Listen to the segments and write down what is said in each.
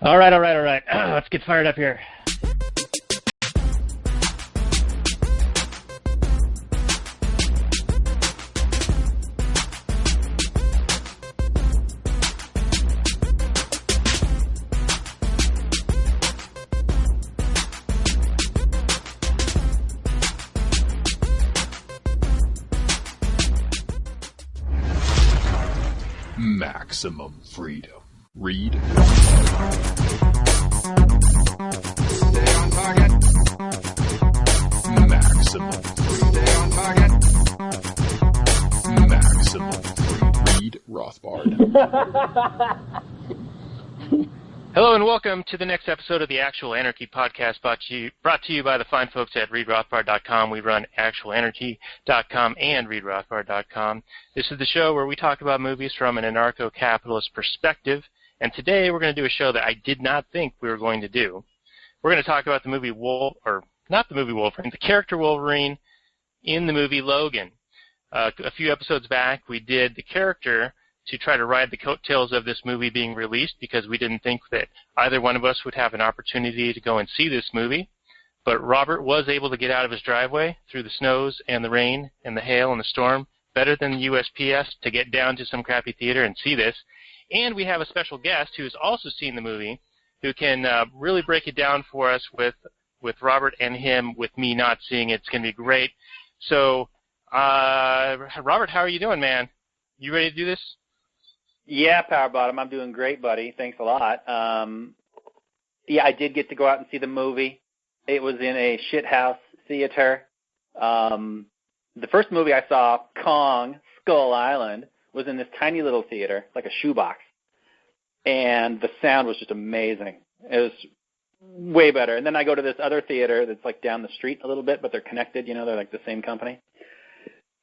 All right. Let's get fired up here. Maximum freedom. Read. Stay on target. Maximum freedom. Stay on target. Maximum freedom. Read Rothbard. Hello and welcome to the next episode of the Actual Anarchy podcast brought to you by the fine folks at readrothbard.com. We run actualanarchy.com and readrothbard.com. This is the show where we talk about movies from an anarcho-capitalist perspective, and today we're going to do a show that I did not think we were going to do. We're going to talk about the movie the character Wolverine in the movie Logan. A few episodes back, we did the character to try to ride the coattails of this movie being released because we didn't think that either one of us would have an opportunity to go and see this movie. But Robert was able to get out of his driveway through the snows and the rain and the hail and the storm better than the USPS to get down to some crappy theater and see this. And we have a special guest who has also seen the movie who can really break it down for us with Robert and him, with me not seeing it. It's going to be great. So, Robert, how are you doing, man? You ready to do this? Yeah, Power Bottom, I'm doing great, buddy. Thanks a lot. Yeah, I did get to go out and see the movie. It was in a shithouse theater. The first movie I saw, Kong, Skull Island, was in this tiny little theater, like a shoebox. And the sound was just amazing. It was way better. And then I go to this other theater that's like down the street a little bit, but they're connected, you know, they're like the same company.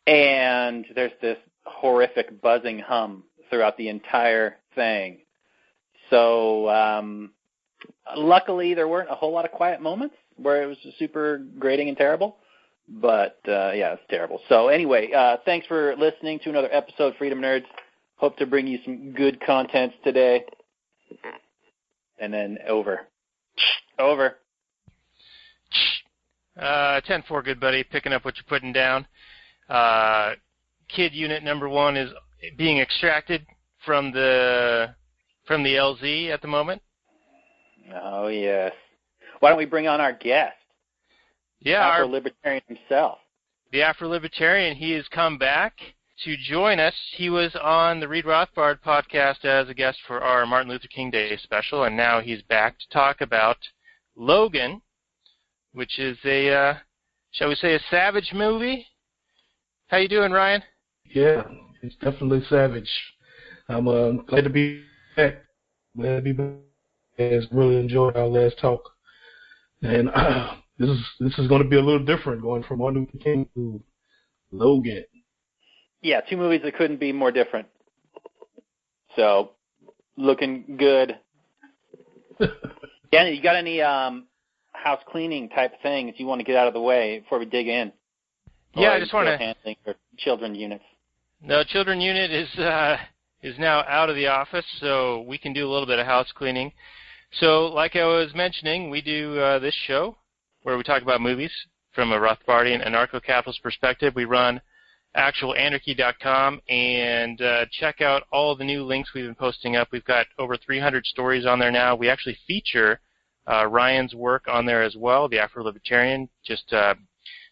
And there's this horrific buzzing hum throughout the entire thing. So luckily there weren't a whole lot of quiet moments where it was super grating and terrible. But yeah, it's terrible. So anyway, thanks for listening to another episode, Freedom Nerds. Hope to bring you some good content today. And then over. 10-4, good buddy, picking up what you're putting down. Kid unit number 1 is being extracted from the LZ at the moment. Oh, yes. Why don't we bring on our guest? Yeah, Afro Libertarian himself. The Afro Libertarian, he has come back to join us. He was on the Read Rothbard podcast as a guest for our Martin Luther King Day special, and now he's back to talk about Logan, which is a, shall we say, a savage movie. How you doing, Ryan? Yeah, it's definitely savage. I'm glad to be back. Really enjoyed our last talk. And this is going to be a little different, going from Martin Luther King to Logan. Yeah, 2 movies that couldn't be more different. So, looking good. Yeah, you got any house cleaning type things you want to get out of the way before we dig in? Yeah, I just want to handling for children units. No, children unit is now out of the office, so we can do a little bit of house cleaning. So, like I was mentioning, we do this show where we talk about movies from a Rothbardian Anarcho-capitalist perspective. We run actualanarchy.com and check out all the new links we've been posting up. We've got over 300 stories on there now. We actually feature Ryan's work on there as well, the Afro Libertarian. Just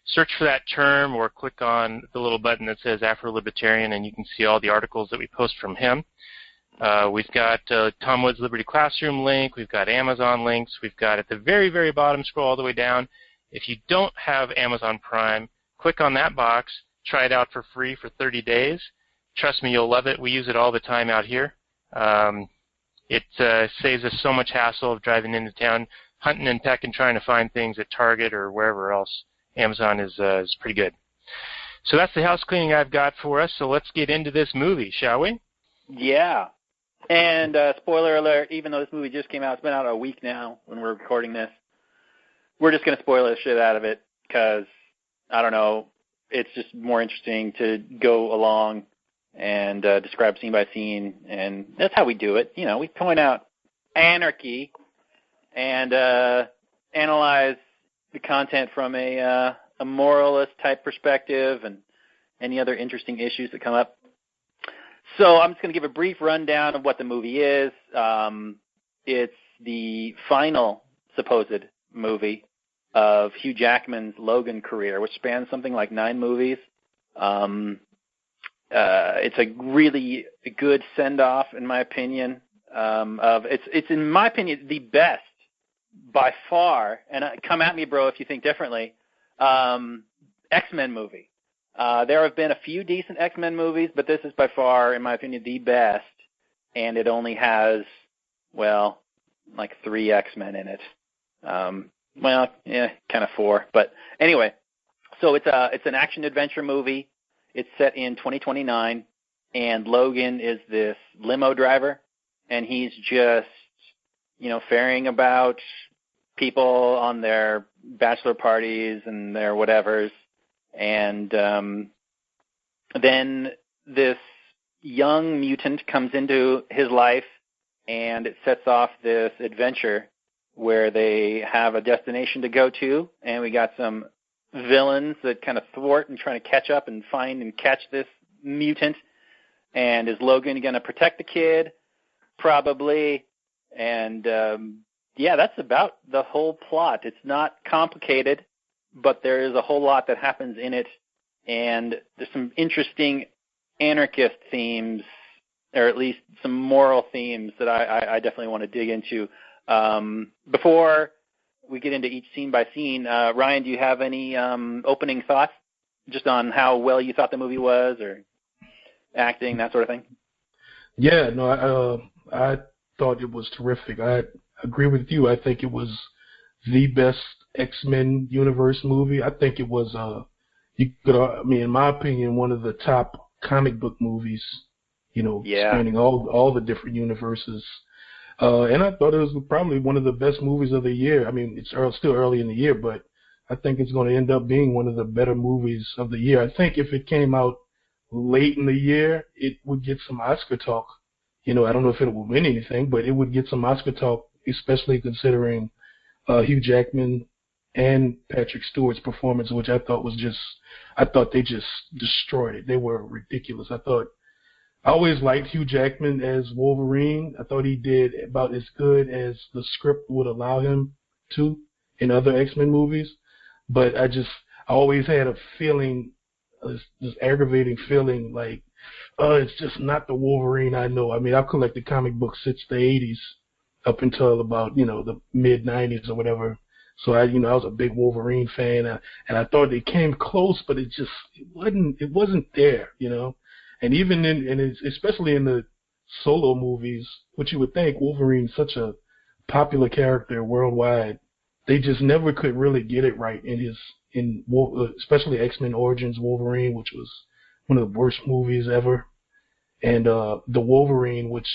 search for that term or click on the little button that says Afro Libertarian, and you can see all the articles that we post from him. We've got Tom Wood's Liberty Classroom link. We've got Amazon links. We've got at the very, very bottom, scroll all the way down. If you don't have Amazon Prime, click on that box. Try it out for free for 30 days. Trust me, you'll love it. We use it all the time out here. It saves us so much hassle of driving into town, hunting and pecking, trying to find things at Target or wherever else. Amazon is pretty good. So that's the house cleaning I've got for us. So let's get into this movie, shall we? Yeah. And spoiler alert, even though this movie just came out, it's been out a week now when we're recording this. We're just going to spoil the shit out of it because, I don't know, it's just more interesting to go along and describe scene by scene, and that's how we do it. You know, we point out Anarchy and analyze the content from a moralist type perspective and any other interesting issues that come up. So I'm just going to give a brief rundown of what the movie is. It's the final supposed movie of Hugh Jackman's Logan career, which spans something like 9 movies. It's a really good send-off, in my opinion. It's in my opinion the best by far. And come at me, bro, if you think differently. X-Men movie. There have been a few decent X-Men movies, but this is by far, in my opinion, the best. And it only has, well, like 3 X-Men in it. Well, yeah, kind of 4. But anyway, so it's an action-adventure movie. It's set in 2029, and Logan is this limo driver, and he's just, ferrying about people on their bachelor parties and their whatevers. And then this young mutant comes into his life, and it sets off this adventure where they have a destination to go to, and we got some villains that kind of thwart and trying to catch up and find and catch this mutant. And is Logan going to protect the kid? Probably. And, that's about the whole plot. It's not complicated, but there is a whole lot that happens in it. And there's some interesting anarchist themes, or at least some moral themes that I definitely want to dig into. Before we get into each scene by scene, Ryan, do you have any opening thoughts just on how well you thought the movie was, or acting, that sort of thing? Yeah, no, I thought it was terrific. I agree with you. I think it was the best X-Men universe movie. I think it was, in my opinion, one of the top comic book movies, spanning all the different universes. And I thought it was probably one of the best movies of the year. I mean, it's still early in the year, but I think it's going to end up being one of the better movies of the year. I think if it came out late in the year, it would get some Oscar talk. I don't know if it will win anything, but it would get some Oscar talk, especially considering Hugh Jackman and Patrick Stewart's performance, which I thought they just destroyed it. They were ridiculous. I always liked Hugh Jackman as Wolverine. I thought he did about as good as the script would allow him to in other X-Men movies. But I always had a feeling, this aggravating feeling like, it's just not the Wolverine I know. I mean, I've collected comic books since the 80s up until about, the mid-90s or whatever. So I was a big Wolverine fan, and I thought it came close, but it wasn't there, And even especially in the solo movies, which you would think Wolverine's such a popular character worldwide, they just never could really get it right especially X-Men Origins Wolverine, which was one of the worst movies ever, and the Wolverine, which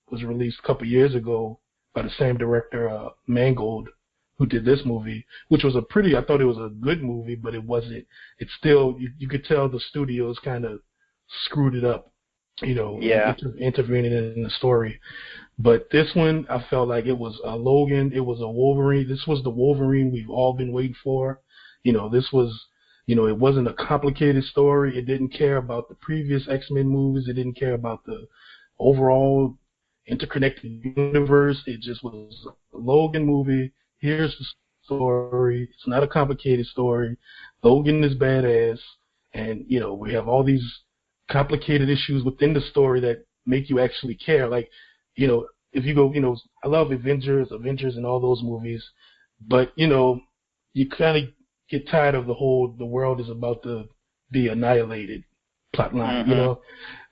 was released a couple years ago by the same director, Mangold, who did this movie, which was I thought it was a good movie, but it wasn't. It's still, you could tell the studios kind of screwed it up, intervening in the story. But this one, I felt like it was a Logan, it was a Wolverine. This was the Wolverine we've all been waiting for. This was, it wasn't a complicated story. It didn't care about the previous X-Men movies. It didn't care about the overall interconnected universe. It just was a Logan movie. Here's the story. It's not a complicated story. Logan is badass, and we have all these complicated issues within the story that make you actually care. Like, if you go, I love Avengers and all those movies, but you kind of get tired of the world is about to be annihilated plotline.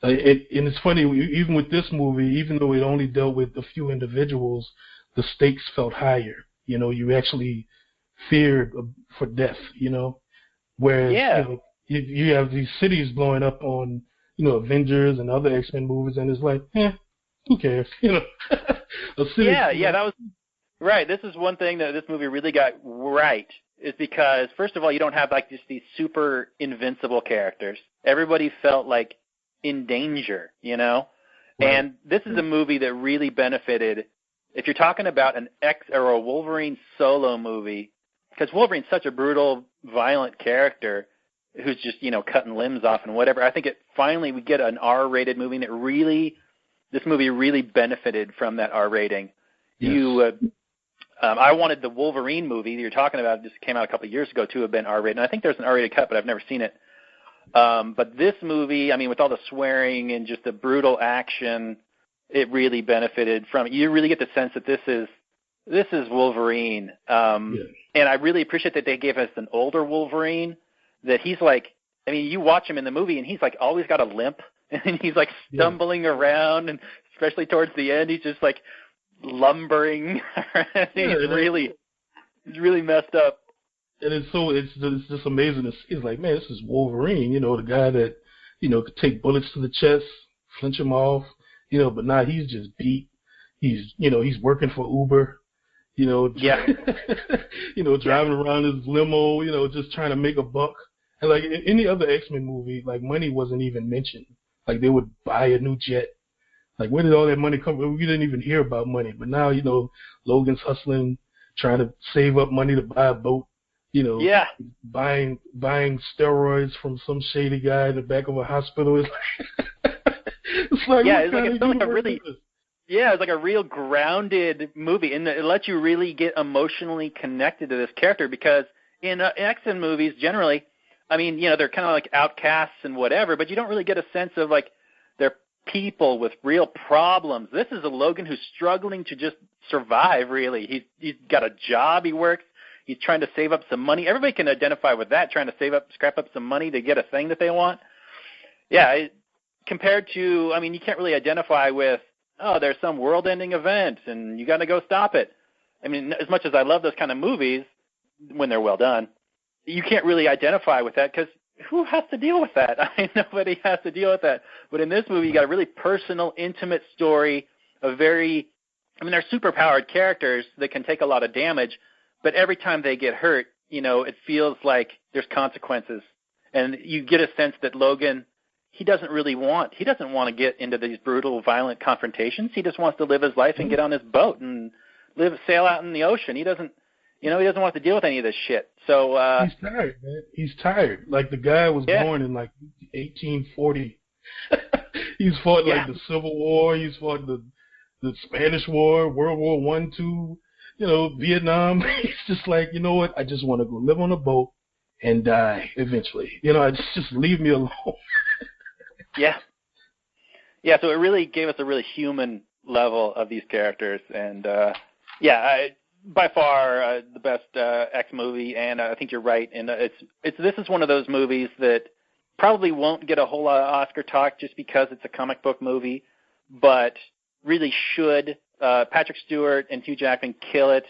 And it's funny, even with this movie, even though it only dealt with a few individuals, the stakes felt higher. You actually feared for death, whereas, you have these cities blowing up on, Avengers and other X-Men movies, and it's like, who cares, that was right. This is one thing that this movie really got right, is because, first of all, you don't have like just these super invincible characters. Everybody felt like in danger, Right. And this is a movie that really benefited, if you're talking about an X or a Wolverine solo movie, because Wolverine's such a brutal, violent character who's just, cutting limbs off and whatever, I think finally we get an R-rated movie that this movie really benefited from that R rating. Yes. I wanted the Wolverine movie that you're talking about, just came out a couple of years ago, to have been R-rated. And I think there's an R-rated cut, but I've never seen it. But this movie, with all the swearing and just the brutal action, it really benefited from it. You really get the sense that this is Wolverine. And I really appreciate that they gave us an older Wolverine, that he's like, you watch him in the movie and he's like always got a limp and he's like stumbling around, and especially towards the end, he's just like lumbering. He's really messed up. And it's just amazing. It's like, man, this is Wolverine, the guy that, could take bullets to the chest, flinch him off, but now he's just beat. He's working for Uber, driving around his limo, just trying to make a buck. And like in any other X-Men movie, like money wasn't even mentioned. Like they would buy a new jet. Like where did all that money come from? We didn't even hear about money. But now, Logan's hustling, trying to save up money to buy a boat. Buying steroids from some shady guy in the back of a hospital. It's like it's like a real grounded movie, and it lets you really get emotionally connected to this character, because in X-Men movies generally, they're kind of like outcasts and whatever, but you don't really get a sense of like they're people with real problems. This is a Logan who's struggling to just survive. Really, he's got a job, he works. He's trying to save up some money. Everybody can identify with that, trying to scrap up some money to get a thing that they want. Yeah, compared to, you can't really identify with, there's some world-ending event and you got to go stop it. As much as I love those kind of movies, when they're well done, you can't really identify with that, because who has to deal with that? Nobody has to deal with that. But in this movie, you got a really personal, intimate story, they're superpowered characters that can take a lot of damage, but every time they get hurt, it feels like there's consequences. And you get a sense that Logan, he doesn't want to get into these brutal, violent confrontations. He just wants to live his life and get on his boat and sail out in the ocean. He doesn't want to deal with any of this shit. So he's tired, man. He's tired. Like the guy was born in like 1840. He's fought like the Civil War. He's fought the Spanish War, World War I, II. Vietnam. He's just like, you know what? I just want to go live on a boat and die eventually. Just leave me alone. Yeah. So it really gave us a really human level of these characters, and by far the best X movie. And I think you're right. And this is one of those movies that probably won't get a whole lot of Oscar talk just because it's a comic book movie, but really should. Patrick Stewart and Hugh Jackman kill it.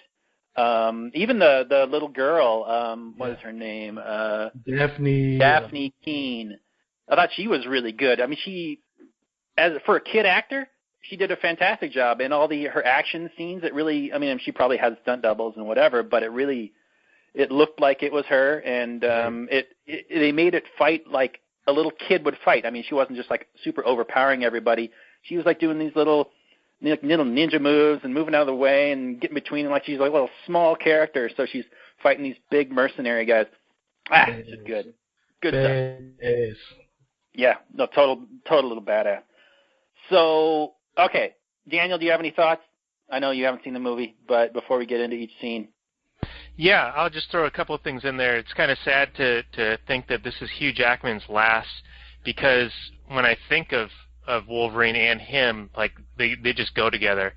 Even the little girl, what is her name? Daphne Keane. I thought she was really good. For a kid actor, she did a fantastic job in all her action scenes. It really, she probably had stunt doubles and whatever, but it looked like it was her, and they made it fight like a little kid would fight. She wasn't just like super overpowering everybody. She was like doing these little ninja moves and moving out of the way and getting between them, like she's like a little small character. So she's fighting these big mercenary guys. It's just good stuff. Yeah, no, total little badass. So, okay, Daniel, do you have any thoughts? I know you haven't seen the movie, but before we get into each scene. Yeah, I'll just throw a couple of things in there. It's kind of sad to think that this is Hugh Jackman's last, because when I think of Wolverine and him, like they just go together.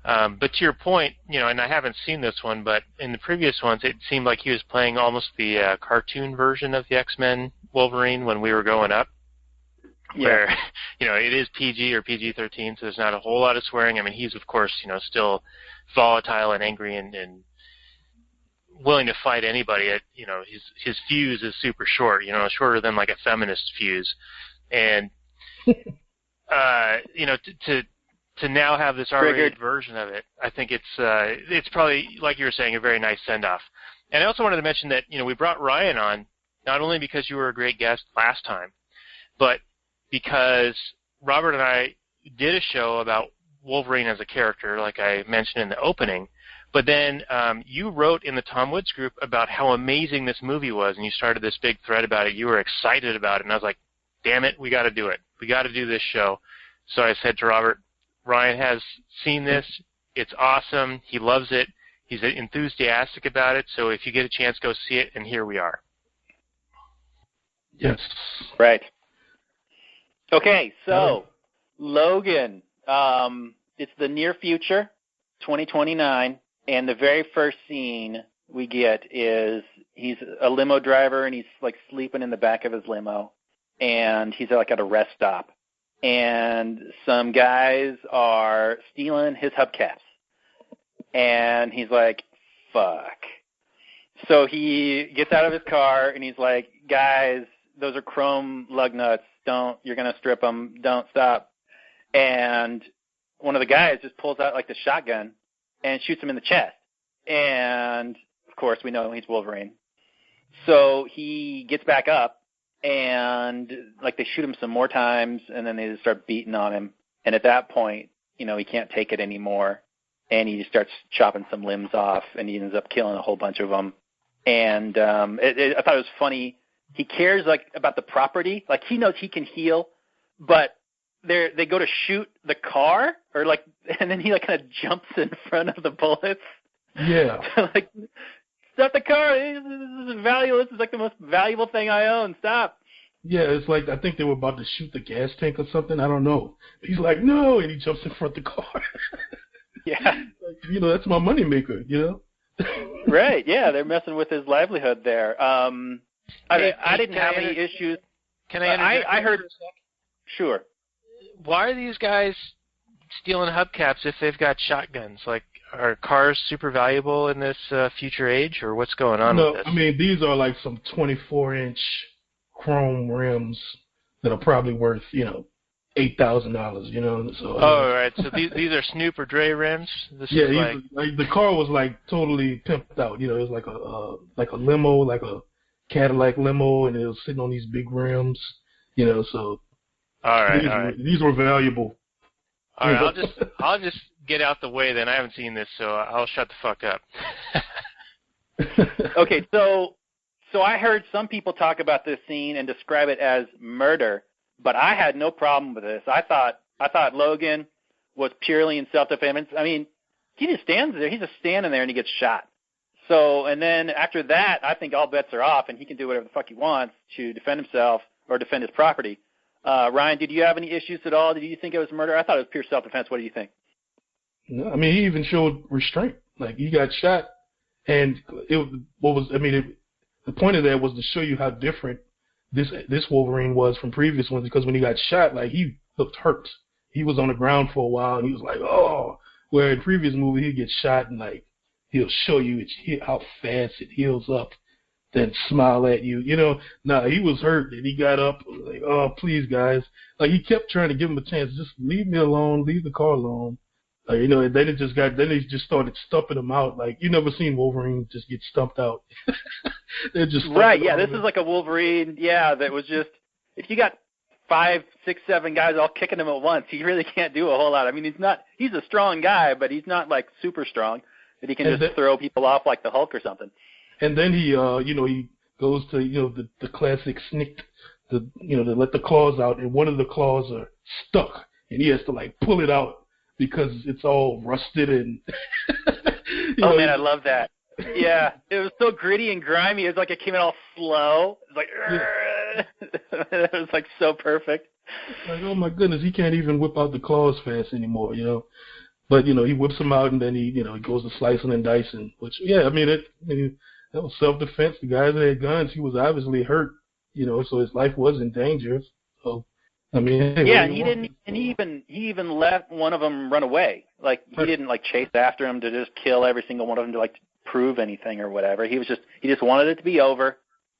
But to your point, and I haven't seen this one, but in the previous ones, it seemed like he was playing almost the cartoon version of the X-Men Wolverine when we were growing up, where it is PG or PG-13, so there's not a whole lot of swearing. He's of course still volatile and angry and willing to fight anybody. His fuse is super short, shorter than like a feminist fuse, and to now have this R-rated version of it, I think it's probably, like you were saying, a very nice send-off. And I also wanted to mention that, we brought Ryan on, not only because you were a great guest last time, but because Robert and I did a show about Wolverine as a character, like I mentioned in the opening. But then you wrote in the Tom Woods group about how amazing this movie was, and you started this big thread about it. You were excited about it, and I was like, damn it, we got to do it. We got to do this show. So I said to Robert, Ryan has seen this. It's awesome. He loves it. He's enthusiastic about it. So if you get a chance, go see it, and here we are. Yes. Right. Okay, so Logan, it's the near future, 2029, and the very first scene we get is he's a limo driver, and he's like sleeping in the back of his limo, and he's like at a rest stop, and some guys are stealing his hubcaps, and he's like, fuck. So he gets out of his car, and he's like, guys, those are chrome lug nuts. You're going to strip them. Don't stop. And one of the guys just pulls out like the shotgun and shoots him in the chest. And, of course, we know he's Wolverine. So he gets back up, and like they shoot him some more times, and then they just start beating on him. And at that point, he can't take it anymore, and he just starts chopping some limbs off, and he ends up killing a whole bunch of them. And I thought it was funny. He cares like about the property, like he knows he can heal, but they go to shoot the car, or like, and then he like kind of jumps in front of the bullets. Yeah. Like, stop the car! This is valuable. This is like the most valuable thing I own. Stop. Yeah, it's like I think they were about to shoot the gas tank or something. I don't know. He's like, no, and he jumps in front of the car. Yeah. Like, that's my moneymaker. Right. Yeah, they're messing with his livelihood there. I didn't have any issues. Can I I heard. Sure. Why are these guys stealing hubcaps if they've got shotguns? Like, are cars super valuable in this future age, or what's going on with this? I mean, these are like some 24-inch chrome rims that are probably worth, $8,000, So. Oh, right. So these are Snoop or Dre rims. The car was like totally pimped out. It was like a limo, like a Cadillac limo, and it was sitting on these big rims. So. All right. These were valuable. All right. I'll just get out the way then. I haven't seen this, so I'll shut the fuck up. Okay, so I heard some people talk about this scene and describe it as murder, but I had no problem with this. I thought Logan was purely in self-defense. I mean, he just stands there. He's just standing there and he gets shot. So, and then after that, I think all bets are off and he can do whatever the fuck he wants to defend himself or defend his property. Ryan, did you have any issues at all? Did you think it was murder? I thought it was pure self-defense. What do you think? No, I mean, he even showed restraint. Like, he got shot, and the point of that was to show you how different this Wolverine was from previous ones, because when he got shot, like, he looked hurt. He was on the ground for a while, and he was like, oh. Where in previous movies, he'd get shot, and, like, he'll show you how fast it heals up, then smile at you. Nah, he was hurt, and he got up, like, oh, please, guys. Like, he kept trying to give him a chance. Just leave me alone. Leave the car alone. Then they just started stumping him out. Like, you never seen Wolverine just get stumped out. They're just right. Yeah, this is like a Wolverine. Yeah, that was just, if you got 5, 6, 7 guys all kicking him at once, he really can't do a whole lot. I mean, he's a strong guy, but he's not like super strong that he can just throw people off like the Hulk or something. And then he goes to the classic snick, to let the claws out, and one of the claws are stuck, and he has to like pull it out because it's all rusted and. Oh man, I love that. Yeah, it was so gritty and grimy. It was like it came in all slow. It was like it was like so perfect. Like, oh my goodness, he can't even whip out the claws fast anymore, But he whips them out, and then he goes to slicing and dicing. Which, yeah, I mean that was self-defense. The guys that had guns, he was obviously hurt, so his life was in danger. So, I mean, hey, yeah, and he even let one of them run away. Like, he didn't like chase after him to just kill every single one of them to like prove anything or whatever. He just wanted it to be over,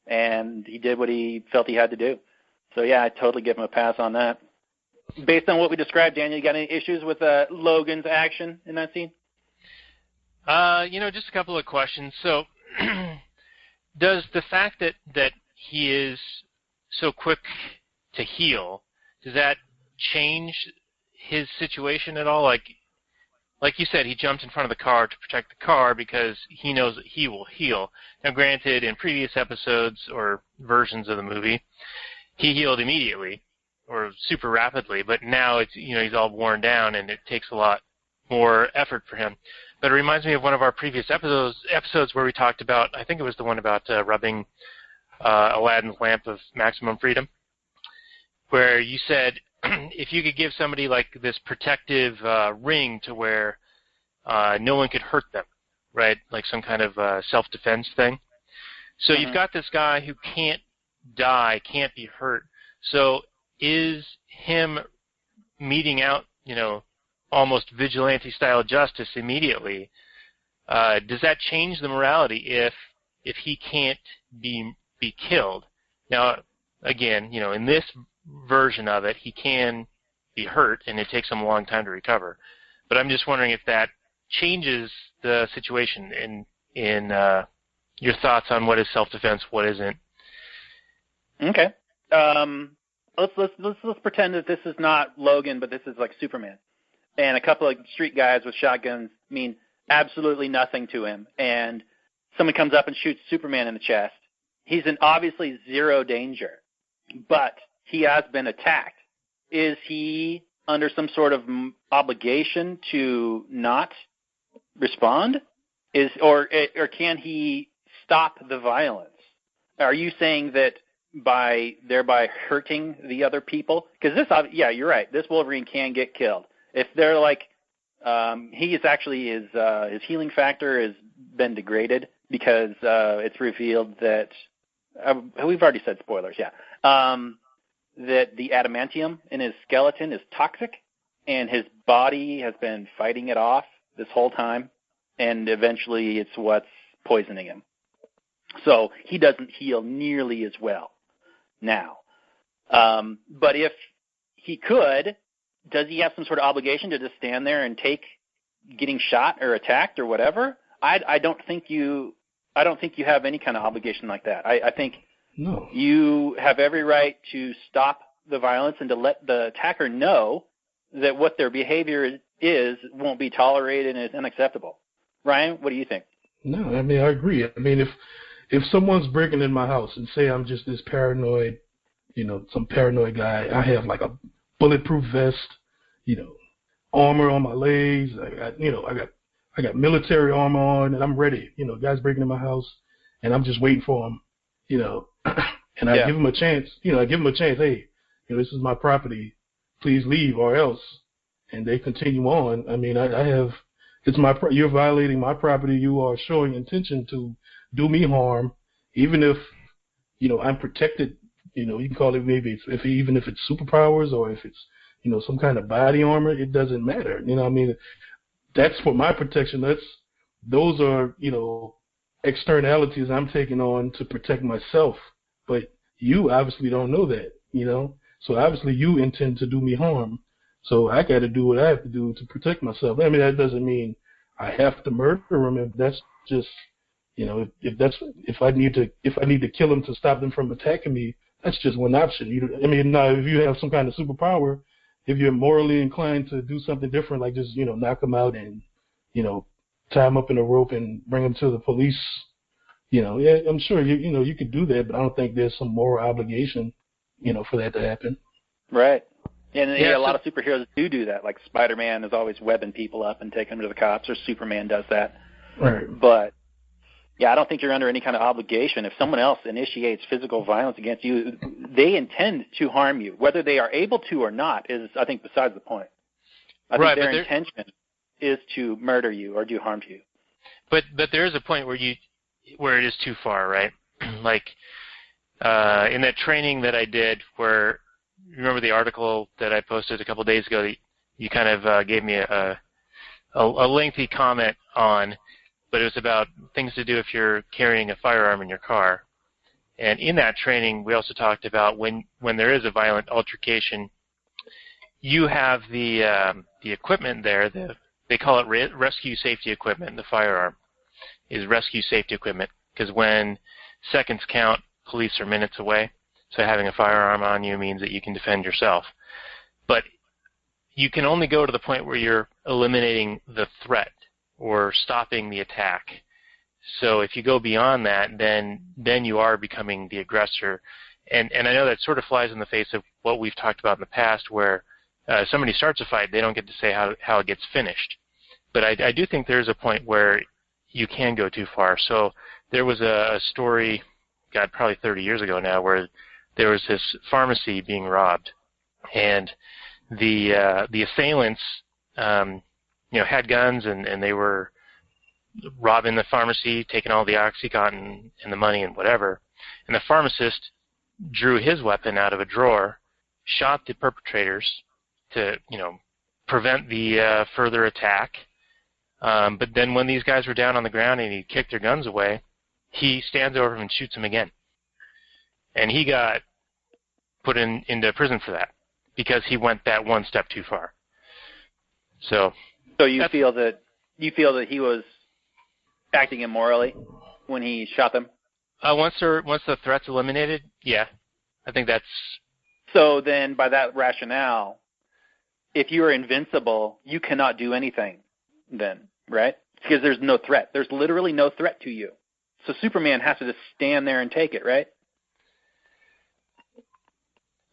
and he did what he felt he had to do. So yeah, I totally give him a pass on that. Based on what we described, Daniel, you got any issues with Logan's action in that scene? Just a couple of questions. So, does the fact that he is so quick to heal, does that change his situation at all? Like you said, he jumped in front of the car to protect the car because he knows that he will heal. Now, granted, in previous episodes or versions of the movie, he healed immediately or super rapidly, but now it's, he's all worn down and it takes a lot more effort for him. But it reminds me of one of our previous episodes where we talked about, I think it was the one about rubbing Aladdin's lamp of maximum freedom, where you said if you could give somebody like this protective ring to where no one could hurt them, right? Like some kind of self-defense thing. So you've got this guy who can't die, can't be hurt. So is him meting out, almost vigilante-style justice immediately, does that change the morality if he can't be killed? Now, again, in this version of it, he can be hurt, and it takes him a long time to recover. But I'm just wondering if that changes the situation in your thoughts on what is self-defense, what isn't. Okay. Let's pretend that this is not Logan, but this is like Superman. And a couple of street guys with shotguns mean absolutely nothing to him. And someone comes up and shoots Superman in the chest. He's in obviously zero danger, but he has been attacked. Is he under some sort of obligation to not respond? Or can he stop the violence? Are you saying that by thereby hurting the other people? Because you're right. This Wolverine can get killed. If they're like, he is actually his healing factor has been degraded because it's revealed that we've already said spoilers, that the adamantium in his skeleton is toxic, and his body has been fighting it off this whole time, and eventually it's what's poisoning him. So he doesn't heal nearly as well now. But if he could, does he have some sort of obligation to just stand there and take getting shot or attacked or whatever? I don't think you have any kind of obligation like that. I think no. You have every right to stop the violence and to let the attacker know that what their behavior is won't be tolerated and is unacceptable. Ryan, what do you think? No, I agree. If someone's breaking in my house and say I'm just this paranoid, some paranoid guy, I have like a bulletproof vest, armor on my legs, I got military armor on, and I'm ready. Guys breaking in my house, and I'm just waiting for them, and I give them a chance. I give them a chance. Hey, this is my property. Please leave or else. And they continue on. You're violating my property. You are showing intention to do me harm, even if, I'm protected. You can call it maybe even if it's superpowers or if it's, some kind of body armor. It doesn't matter. That's for my protection. Those are, externalities I'm taking on to protect myself. But you obviously don't know that, So obviously you intend to do me harm. So I got to do what I have to do to protect myself. That doesn't mean I have to murder him. If that's just, if I need to kill him to stop them from attacking me, that's just one option. Now if you have some kind of superpower, if you're morally inclined to do something different, like just, knock him out and, tie him up in a rope and bring him to the police, I'm sure you could do that, but I don't think there's some moral obligation, for that to happen. Right. And a lot of superheroes do that. Like Spider-Man is always webbing people up and taking them to the cops, or Superman does that. Right. But I don't think you're under any kind of obligation. If someone else initiates physical violence against you, they intend to harm you. Whether they are able to or not is, I think, besides the point. I think their intention is to murder you or do harm to you. But there is a point where it is too far, right? Like in that training that I did, where remember the article that I posted a couple of days ago that you kind of gave me a lengthy comment on, but it was about things to do if you're carrying a firearm in your car. And in that training, we also talked about when there is a violent altercation, you have the equipment there. They call it rescue safety equipment. The firearm is rescue safety equipment because when seconds count, police are minutes away. So having a firearm on you means that you can defend yourself. But you can only go to the point where you're eliminating the threat or stopping the attack. So if you go beyond that, then you are becoming the aggressor. And I know that sort of flies in the face of what we've talked about in the past, where somebody starts a fight, they don't get to say how it gets finished. But I do think there's a point where you can go too far. So there was a story, God, probably 30 years ago now, where there was this pharmacy being robbed, and the assailants, had guns, and they were robbing the pharmacy, taking all the OxyContin and the money and whatever. And the pharmacist drew his weapon out of a drawer, shot the perpetrators to, prevent the further attack. But then when these guys were down on the ground and he kicked their guns away, he stands over them and shoots them again. And he got put into prison for that because he went that one step too far. So you feel that he was acting immorally when he shot them? Once the threat's eliminated, yeah, I think that's. So then, by that rationale, if you are invincible, you cannot do anything. Then, right? Because there's no threat. There's literally no threat to you. So Superman has to just stand there and take it, right?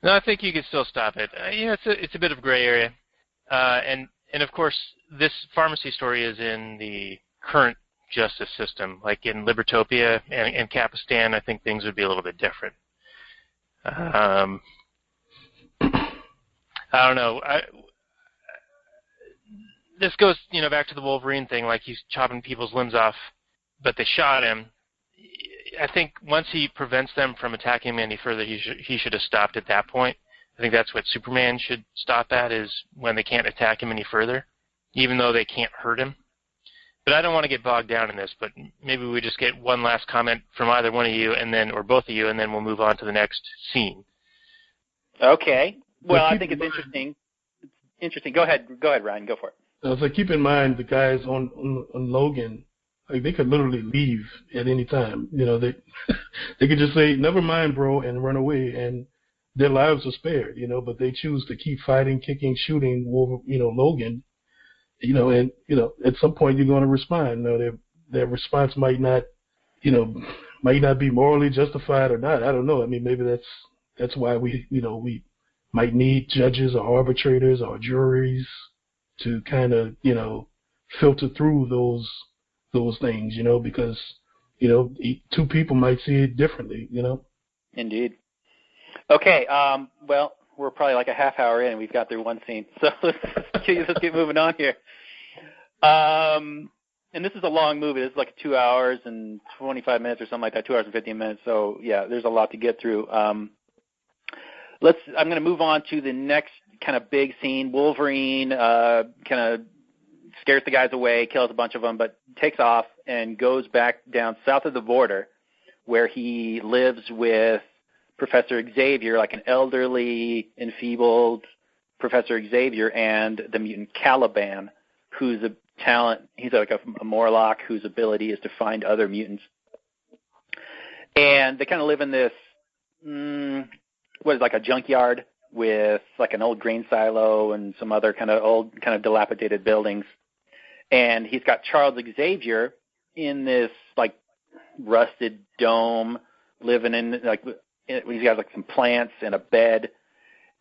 No, I think you can still stop it. It's a bit of a gray area, and of course, this pharmacy story is in the current justice system. Like in Libertopia and Capistan, I think things would be a little bit different. I don't know. This goes, back to the Wolverine thing. Like he's chopping people's limbs off, but they shot him. I think once he prevents them from attacking him any further, he should have stopped at that point. I think that's what Superman should stop at, is when they can't attack him any further, even though they can't hurt him. But I don't want to get bogged down in this, but maybe we just get one last comment from either one of you, or both of you, and then we'll move on to the next scene. Okay. Well, I think it's interesting. Interesting. Go ahead, Ryan. Go for it. So keep in mind the guys on Logan, like they could literally leave at any time. They could just say, "Never mind, bro," and run away, and their lives are spared. But they choose to keep fighting, kicking, shooting Logan. And at some point you're going to respond. Their response might not be morally justified or not. I don't know. I mean, maybe that's why we might need judges or arbitrators or juries to kind of filter through those things, because two people might see it differently. Indeed. Okay. Well, we're probably like a half hour in. We've got through one scene, so let's get moving on here. And this is a long movie. This is like 2 hours and 25 minutes or something like that. 2 hours and 15 minutes. So yeah, there's a lot to get through. I'm going to move on to the next kind of big scene. Wolverine kind of scares the guys away, kills a bunch of them, but takes off and goes back down south of the border, where he lives with Professor Xavier, like an elderly, enfeebled Professor Xavier, and the mutant Caliban, who's a talent. He's like a Morlock whose ability is to find other mutants. And they kind of live in this, like a junkyard with like an old grain silo and some other kind of old, kind of dilapidated buildings. And he's got Charles Xavier in this like rusted dome, living in like, he's got like some plants and a bed.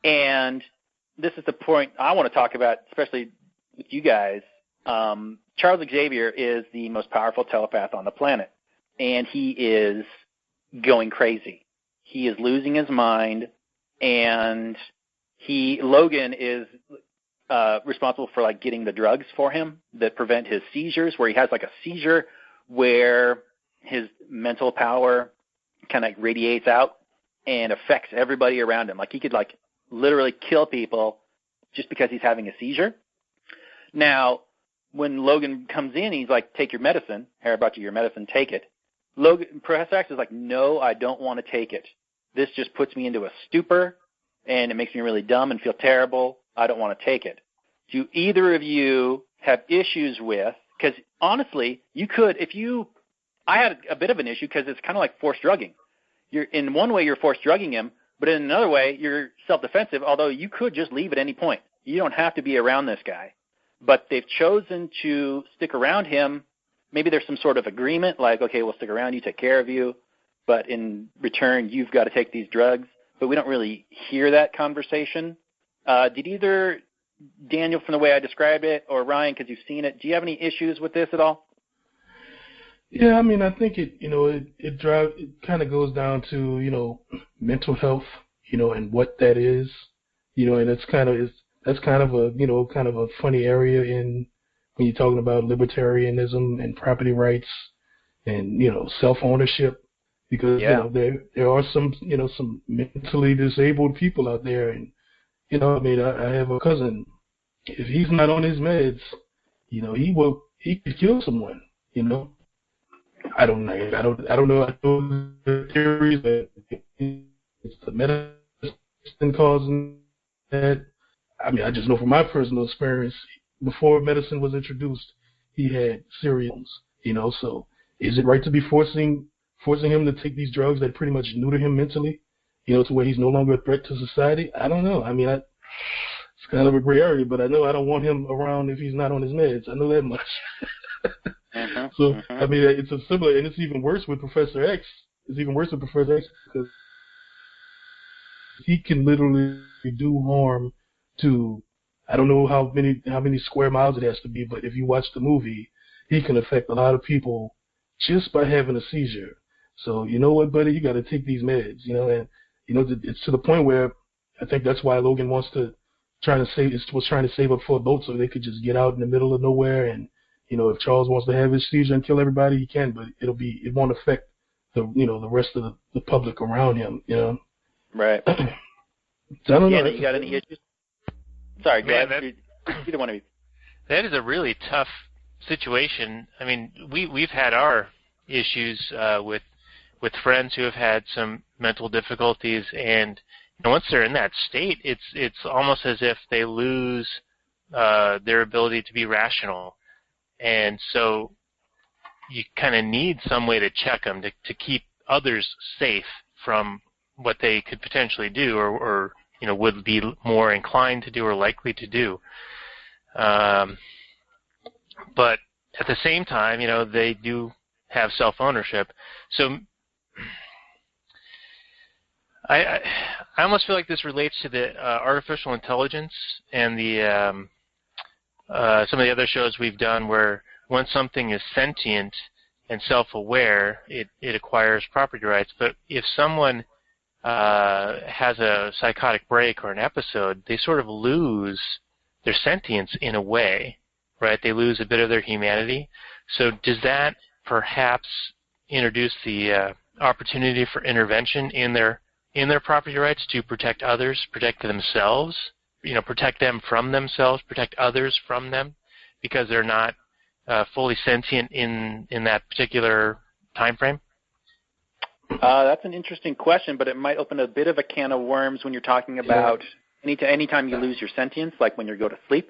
And this is the point I want to talk about, especially with you guys. Charles Xavier is the most powerful telepath on the planet, and he is going crazy. He is losing his mind, and Logan is responsible for like getting the drugs for him that prevent his seizures, where he has like a seizure where his mental power kind of radiates out and affects everybody around him. Like he could like literally kill people just because he's having a seizure. Now, when Logan comes in, he's like, "Take your medicine. Here, I brought you your medicine. Take it." Professor X is like, "No, I don't want to take it. This just puts me into a stupor, and it makes me really dumb and feel terrible. I don't want to take it." Do either of you have issues with? Because honestly, you could, I had a bit of an issue because it's kind of like forced drugging. In one way, you're forced drugging him, but in another way, you're self-defensive, although you could just leave at any point. you don't have to be around this guy. But they've chosen to stick around him. Maybe there's some sort of agreement, like, okay, we'll stick around you, take care of you, but in return, you've got to take these drugs. But we don't really hear that conversation. Did either Daniel, from the way I described it, or Ryan, because you've seen it, do you have any issues with this at all? Yeah, I mean, I think it kind of goes down to, mental health, and what that is, and that's kind of a funny area when you're talking about libertarianism and property rights and, self-ownership, because, there are some mentally disabled people out there. And, I have a cousin. If he's not on his meds, he could kill someone, I don't know. I don't know the theories that it's the medicine causing that. I mean, I just know from my personal experience, before medicine was introduced, he had serials, so is it right to be forcing him to take these drugs that pretty much neuter him mentally, to where he's no longer a threat to society? I don't know. I mean, it's kind of a gray area, but I know I don't want him around if he's not on his meds. I know that much. I mean, it's a similar, and it's even worse with Professor X. It's even worse with Professor X because he can literally do harm to, I don't know how many square miles it has to be, but if you watch the movie, he can affect a lot of people just by having a seizure. So you know what, buddy, you got to take these meds, and it's to the point where I think that's why Logan was trying to save up for a boat so they could just get out in the middle of nowhere. And if Charles wants to have his seizure and kill everybody, he can, but it won't affect the rest of the public around him, Right. So I don't know. You got any issues? Sorry, go ahead. Either one of you. That is a really tough situation. I mean, we've had our issues with friends who have had some mental difficulties, and once they're in that state, it's almost as if they lose their ability to be rational, and so you kind of need some way to check them to keep others safe from what they could potentially do or would be more inclined to do or likely to do. But at the same time, they do have self-ownership. So I almost feel like this relates to the artificial intelligence and the some of the other shows we've done where once something is sentient and self-aware, it acquires property rights. But if someone has a psychotic break or an episode, they sort of lose their sentience in a way, right? They lose a bit of their humanity. So does that perhaps introduce the opportunity for intervention in their property rights to protect others, protect themselves, protect them from themselves, protect others from them, because they're not fully sentient in that particular time frame? That's an interesting question, but it might open a bit of a can of worms when you're talking about anytime you lose your sentience, like when you go to sleep.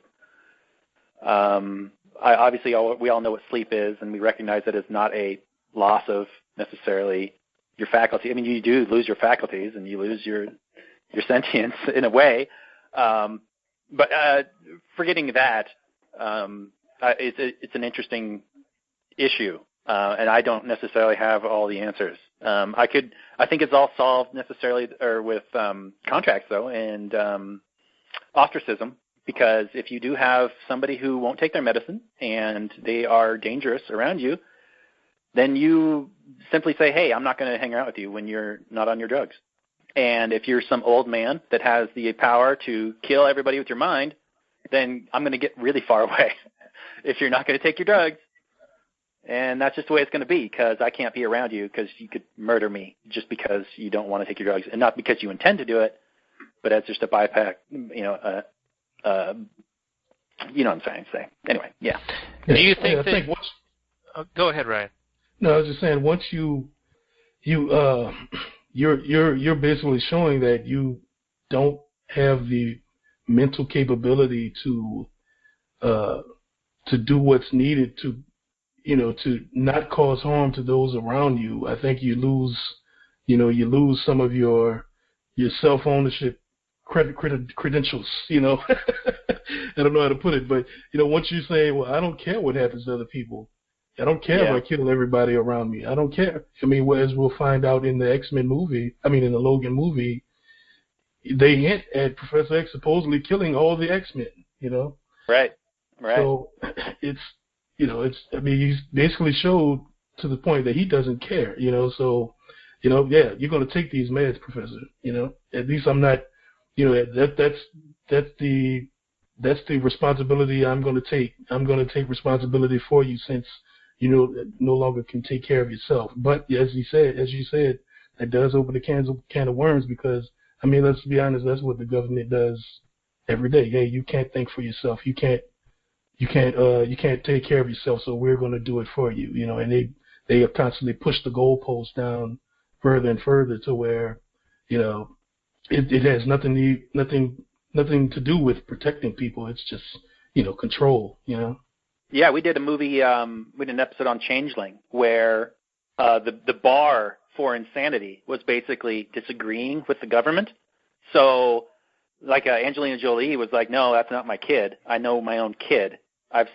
Obviously, we all know what sleep is, and we recognize that it's not a loss of necessarily your faculty. I mean, you do lose your faculties, and you lose your sentience in a way. But forgetting that, it's an interesting issue, and I don't necessarily have all the answers. I think it's all solved necessarily or with contracts though, and ostracism. Because if you do have somebody who won't take their medicine and they are dangerous around you, then you simply say, hey, I'm not going to hang out with you when you're not on your drugs. And if you're some old man that has the power to kill everybody with your mind, then I'm going to get really far away if you're not going to take your drugs. And that's just the way it's going to be, because I can't be around you because you could murder me just because you don't want to take your drugs, and not because you intend to do it, but as just a bypass, you know what I'm trying to say. Anyway, yeah. Do you think go ahead, Ryan. No, I was just saying, once you're basically showing that you don't have the mental capability to do what's needed to not cause harm to those around you. I think you lose some of your self-ownership credentials, you know. I don't know how to put it, but, you know, once you say, well, I don't care what happens to other people. I don't care if I kill everybody around me. I don't care. I mean, as we'll find out in the X-Men movie, in the Logan movie, they hint at Professor X supposedly killing all the X-Men, you know. Right. So it's, you know, he's basically showed to the point that he doesn't care, you know. So, you know, yeah, you're going to take these meds, Professor, you know. At least I'm not, you know, that's the responsibility I'm going to take. I'm going to take responsibility for you since you know no longer can take care of yourself. But as you said, that does open a can of worms because, I mean, let's be honest, that's what the government does every day. Hey, you can't think for yourself. You can't take care of yourself, so we're going to do it for you. You know, and they have constantly pushed the goalposts down further and further to where, you know, it has nothing to do with protecting people. It's just, you know, control, you know. Yeah, we did a movie, we did an episode on Changeling where the bar for insanity was basically disagreeing with the government. So, like Angelina Jolie was like, no, that's not my kid. I know my own kid. I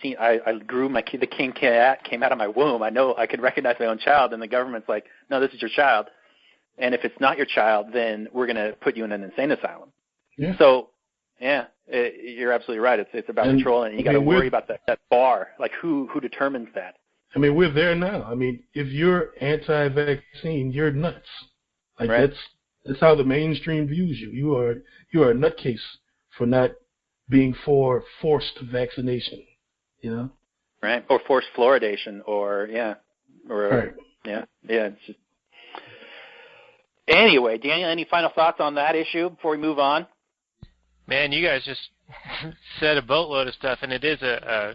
grew my kid. The king cat came out of my womb. I know I can recognize my own child. And the government's like, no, this is your child. And if it's not your child, then we're going to put you in an insane asylum. Yeah. So, yeah, you're absolutely right. It's about control, and you got to worry about that bar. Like, who determines that? I mean, we're there now. I mean, if you're anti-vaccine, you're nuts. Like that's how the mainstream views you. You are a nutcase for not being for forced vaccination. You know. Right. Or forced fluoridation, right. Yeah. It's just... Anyway, Daniel, any final thoughts on that issue before we move on? Man, you guys just said a boatload of stuff, and it is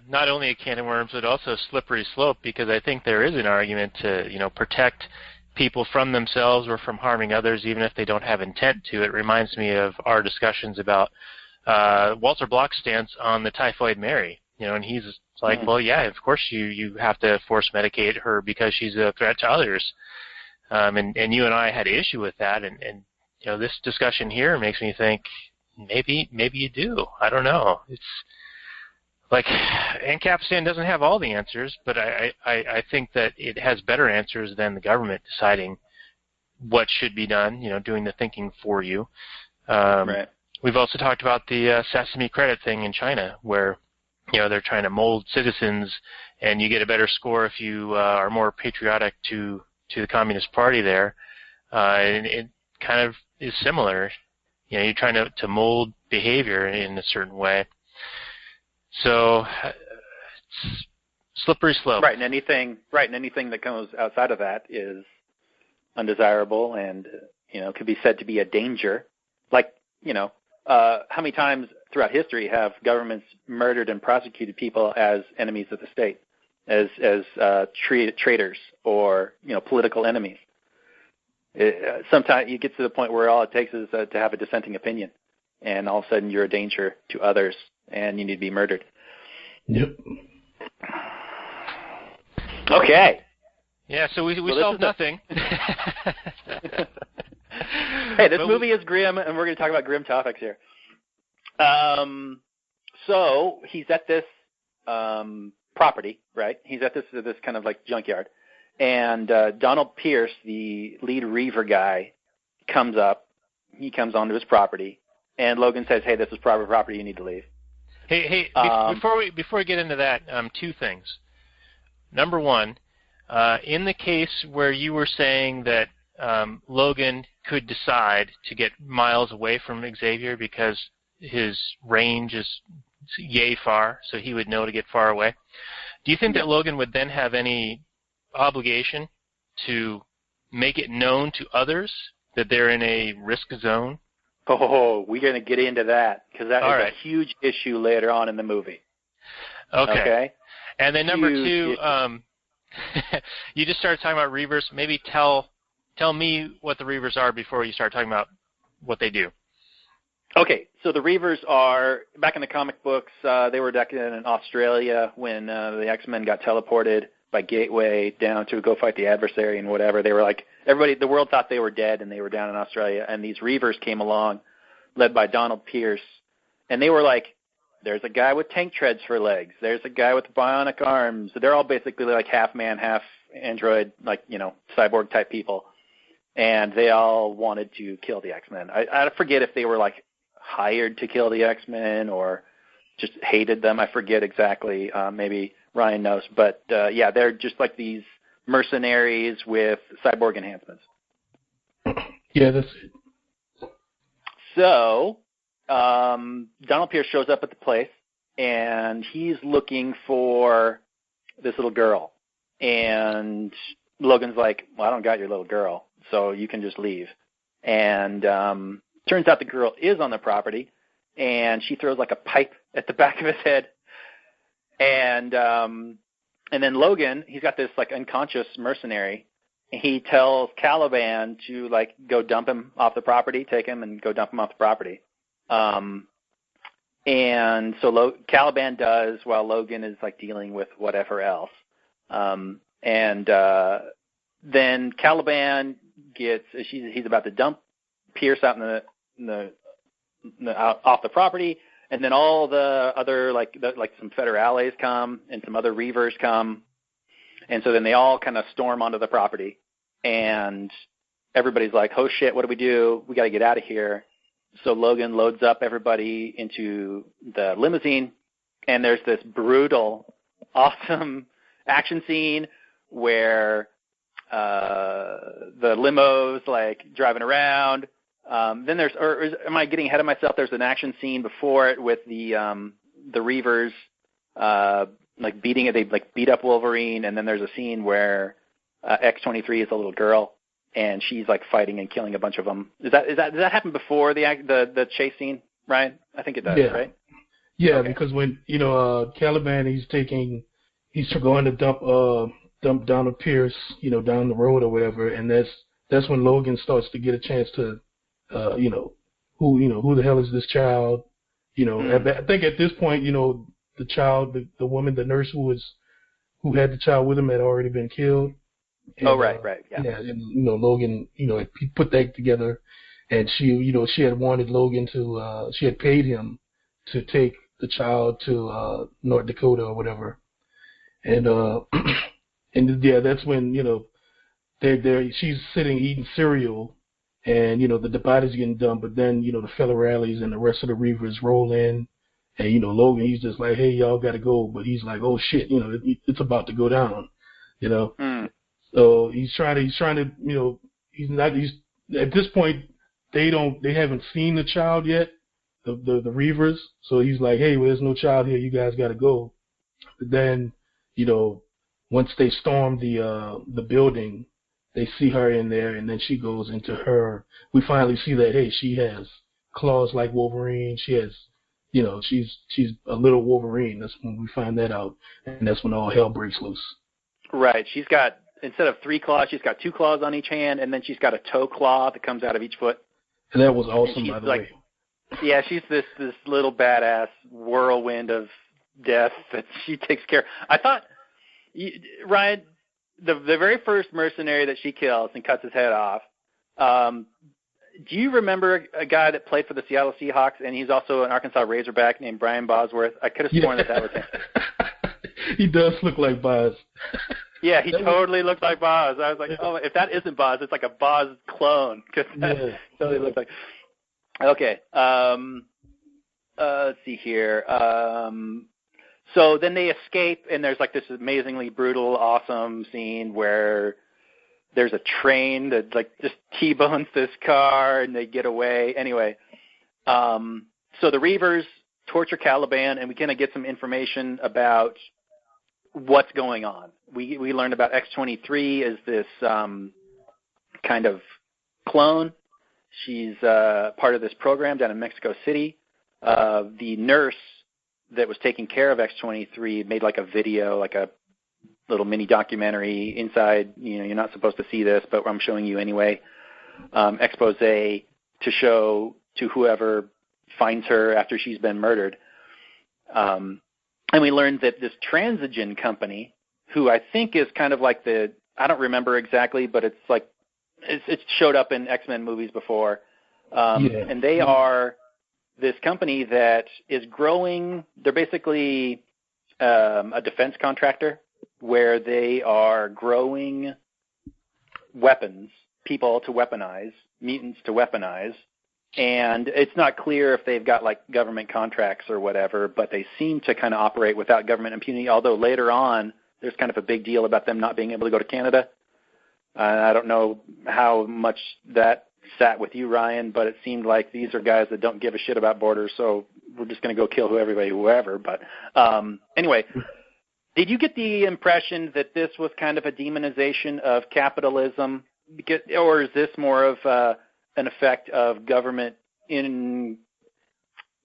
not only a can of worms, but also a slippery slope, because I think there is an argument to, you know, protect people from themselves or from harming others, even if they don't have intent to. It reminds me of our discussions about Walter Block's stance on the Typhoid Mary. You know, and he's like, well, yeah, of course you have to force medicate her because she's a threat to others. And you and I had an issue with that, and you know, this discussion here makes me think maybe you do. I don't know. It's like AnarchoCapitalist doesn't have all the answers, but I think that it has better answers than the government deciding what should be done, you know, doing the thinking for you. Right. We've also talked about the Sesame credit thing in China, where, you know, they're trying to mold citizens, and you get a better score if you are more patriotic to the Communist Party there. And it kind of is similar. You know, you're trying to mold behavior in a certain way. So it's slippery slope. Right, and anything that comes outside of that is undesirable and, you know, could be said to be a danger. Like, you know, how many times throughout history have governments murdered and prosecuted people as enemies of the state, as traitors or, you know, political enemies? Sometimes you get to the point where all it takes is to have a dissenting opinion, and all of a sudden you're a danger to others, and you need to be murdered. Yep. Okay. Yeah, so we solved nothing. Hey, this movie is grim, and we're going to talk about grim topics here. So he's at this property, right? He's at this kind of like junkyard. And Donald Pierce, the lead Reaver guy, comes up. He comes onto his property, and Logan says, "Hey, this is private property. You need to leave." Hey, before we get into that, two things. Number one, in the case where you were saying that Logan could decide to get miles away from Xavier because his range is yay far, so he would know to get far away, do you think that Logan would then have any obligation to make it known to others that they're in a risk zone? Oh, we're going to get into that, because that is a huge issue later on in the movie. Okay. And then number two, you just started talking about Reavers. Maybe tell me what the Reavers are before you start talking about what they do. Okay, so the Reavers are, back in the comic books, they were back in Australia when the X-Men got teleported by Gateway down to go fight the adversary and whatever. They were like, the world thought they were dead, and they were down in Australia, and these Reavers came along led by Donald Pierce, and they were like, there's a guy with tank treads for legs. There's a guy with bionic arms. They're all basically like half man, half android, like, you know, cyborg type people. And they all wanted to kill the X-Men. I forget if they were like hired to kill the X-Men or just hated them. I forget exactly. Maybe Ryan knows. But yeah, they're just like these mercenaries with cyborg enhancements. Yeah, that's it. So Donald Pierce shows up at the place, and he's looking for this little girl. And Logan's like, well, I don't got your little girl, so you can just leave. And turns out the girl is on the property, and she throws like a pipe at the back of his head. And then Logan, he's got this like unconscious mercenary. He tells Caliban to like go dump him off the property, take him and go dump him off the property. And so Caliban does while Logan is like dealing with whatever else. Then Caliban he's about to dump Pierce out off the property, and then all the other like some federales come and some other Reavers come, and so then they all kind of storm onto the property, and everybody's like, oh shit, what do? We got to get out of here. So Logan loads up everybody into the limousine, and there's this brutal, awesome action scene where the limo's like driving around. Then am I getting ahead of myself? There's an action scene before it with the Reavers like beating it. They like beat up Wolverine, and then there's a scene where X-23 is a little girl, and she's like fighting and killing a bunch of them. Does that happen before the chase scene, Ryan? I think it does, yeah. right? Yeah, okay. Because when Caliban, he's going to dump Donald Pierce, down the road or whatever, and that's when Logan starts to get a chance to, who the hell is this child? I think at this point, the child, the woman, the nurse who had the child with him had already been killed. And, right, yeah. Yeah, and Logan, he put that together, and she had wanted Logan to, she had paid him to take the child to North Dakota or whatever, and and yeah, that's when she's sitting eating cereal, and the body's getting dumped, but then the federales and the rest of the Reavers roll in, and Logan, he's just like, hey, y'all gotta go, but he's like, oh shit, it's about to go down, So he's trying to he's at this point they haven't seen the child yet, the Reavers, so he's like, hey, well, there's no child here, you guys gotta go. But then once they storm the building, they see her in there, and then she goes into her. We finally see that, hey, she has claws like Wolverine. She has, she's a little Wolverine. That's when we find that out, and that's when all hell breaks loose. Right. She's got, instead of 3 claws, she's got 2 claws on each hand, and then she's got a toe claw that comes out of each foot. And that was awesome, by the way. Yeah, she's this little badass whirlwind of death that she takes care of. I thought, Ryan, the very first mercenary that she kills and cuts his head off, do you remember a guy that played for the Seattle Seahawks, and he's also an Arkansas Razorback named Brian Bosworth? I could have sworn that was him. He does look like Boz. Yeah, he totally looks like Boz. I was like, oh, if that isn't Boz, it's like a Boz clone. Cause that totally looks like. Okay. Let's see here. So then they escape, and there's like this amazingly brutal, awesome scene where there's a train that like just T-bones this car, and they get away. Anyway, so the Reavers torture Caliban, and we kind of get some information about what's going on. We learned about X-23 as this kind of clone. She's part of this program down in Mexico City. The nurse that was taking care of X-23 made like a video, like a little mini documentary inside. You're not supposed to see this, but I'm showing you anyway. Expose to show to whoever finds her after she's been murdered. And we learned that this Transigen company, who I think is kind of like I don't remember exactly, but it's like, it's showed up in X-Men movies before. And they are this company that is growing. They're basically a defense contractor where they are growing weapons, people to weaponize, mutants to weaponize. And it's not clear if they've got like government contracts or whatever, but they seem to kind of operate without government impunity, although later on there's kind of a big deal about them not being able to go to Canada. I don't know how much that sat with you, Ryan, but it seemed like these are guys that don't give a shit about borders, so we're just going to go kill whoever. But anyway, did you get the impression that this was kind of a demonization of capitalism, or is this more of an effect of government in,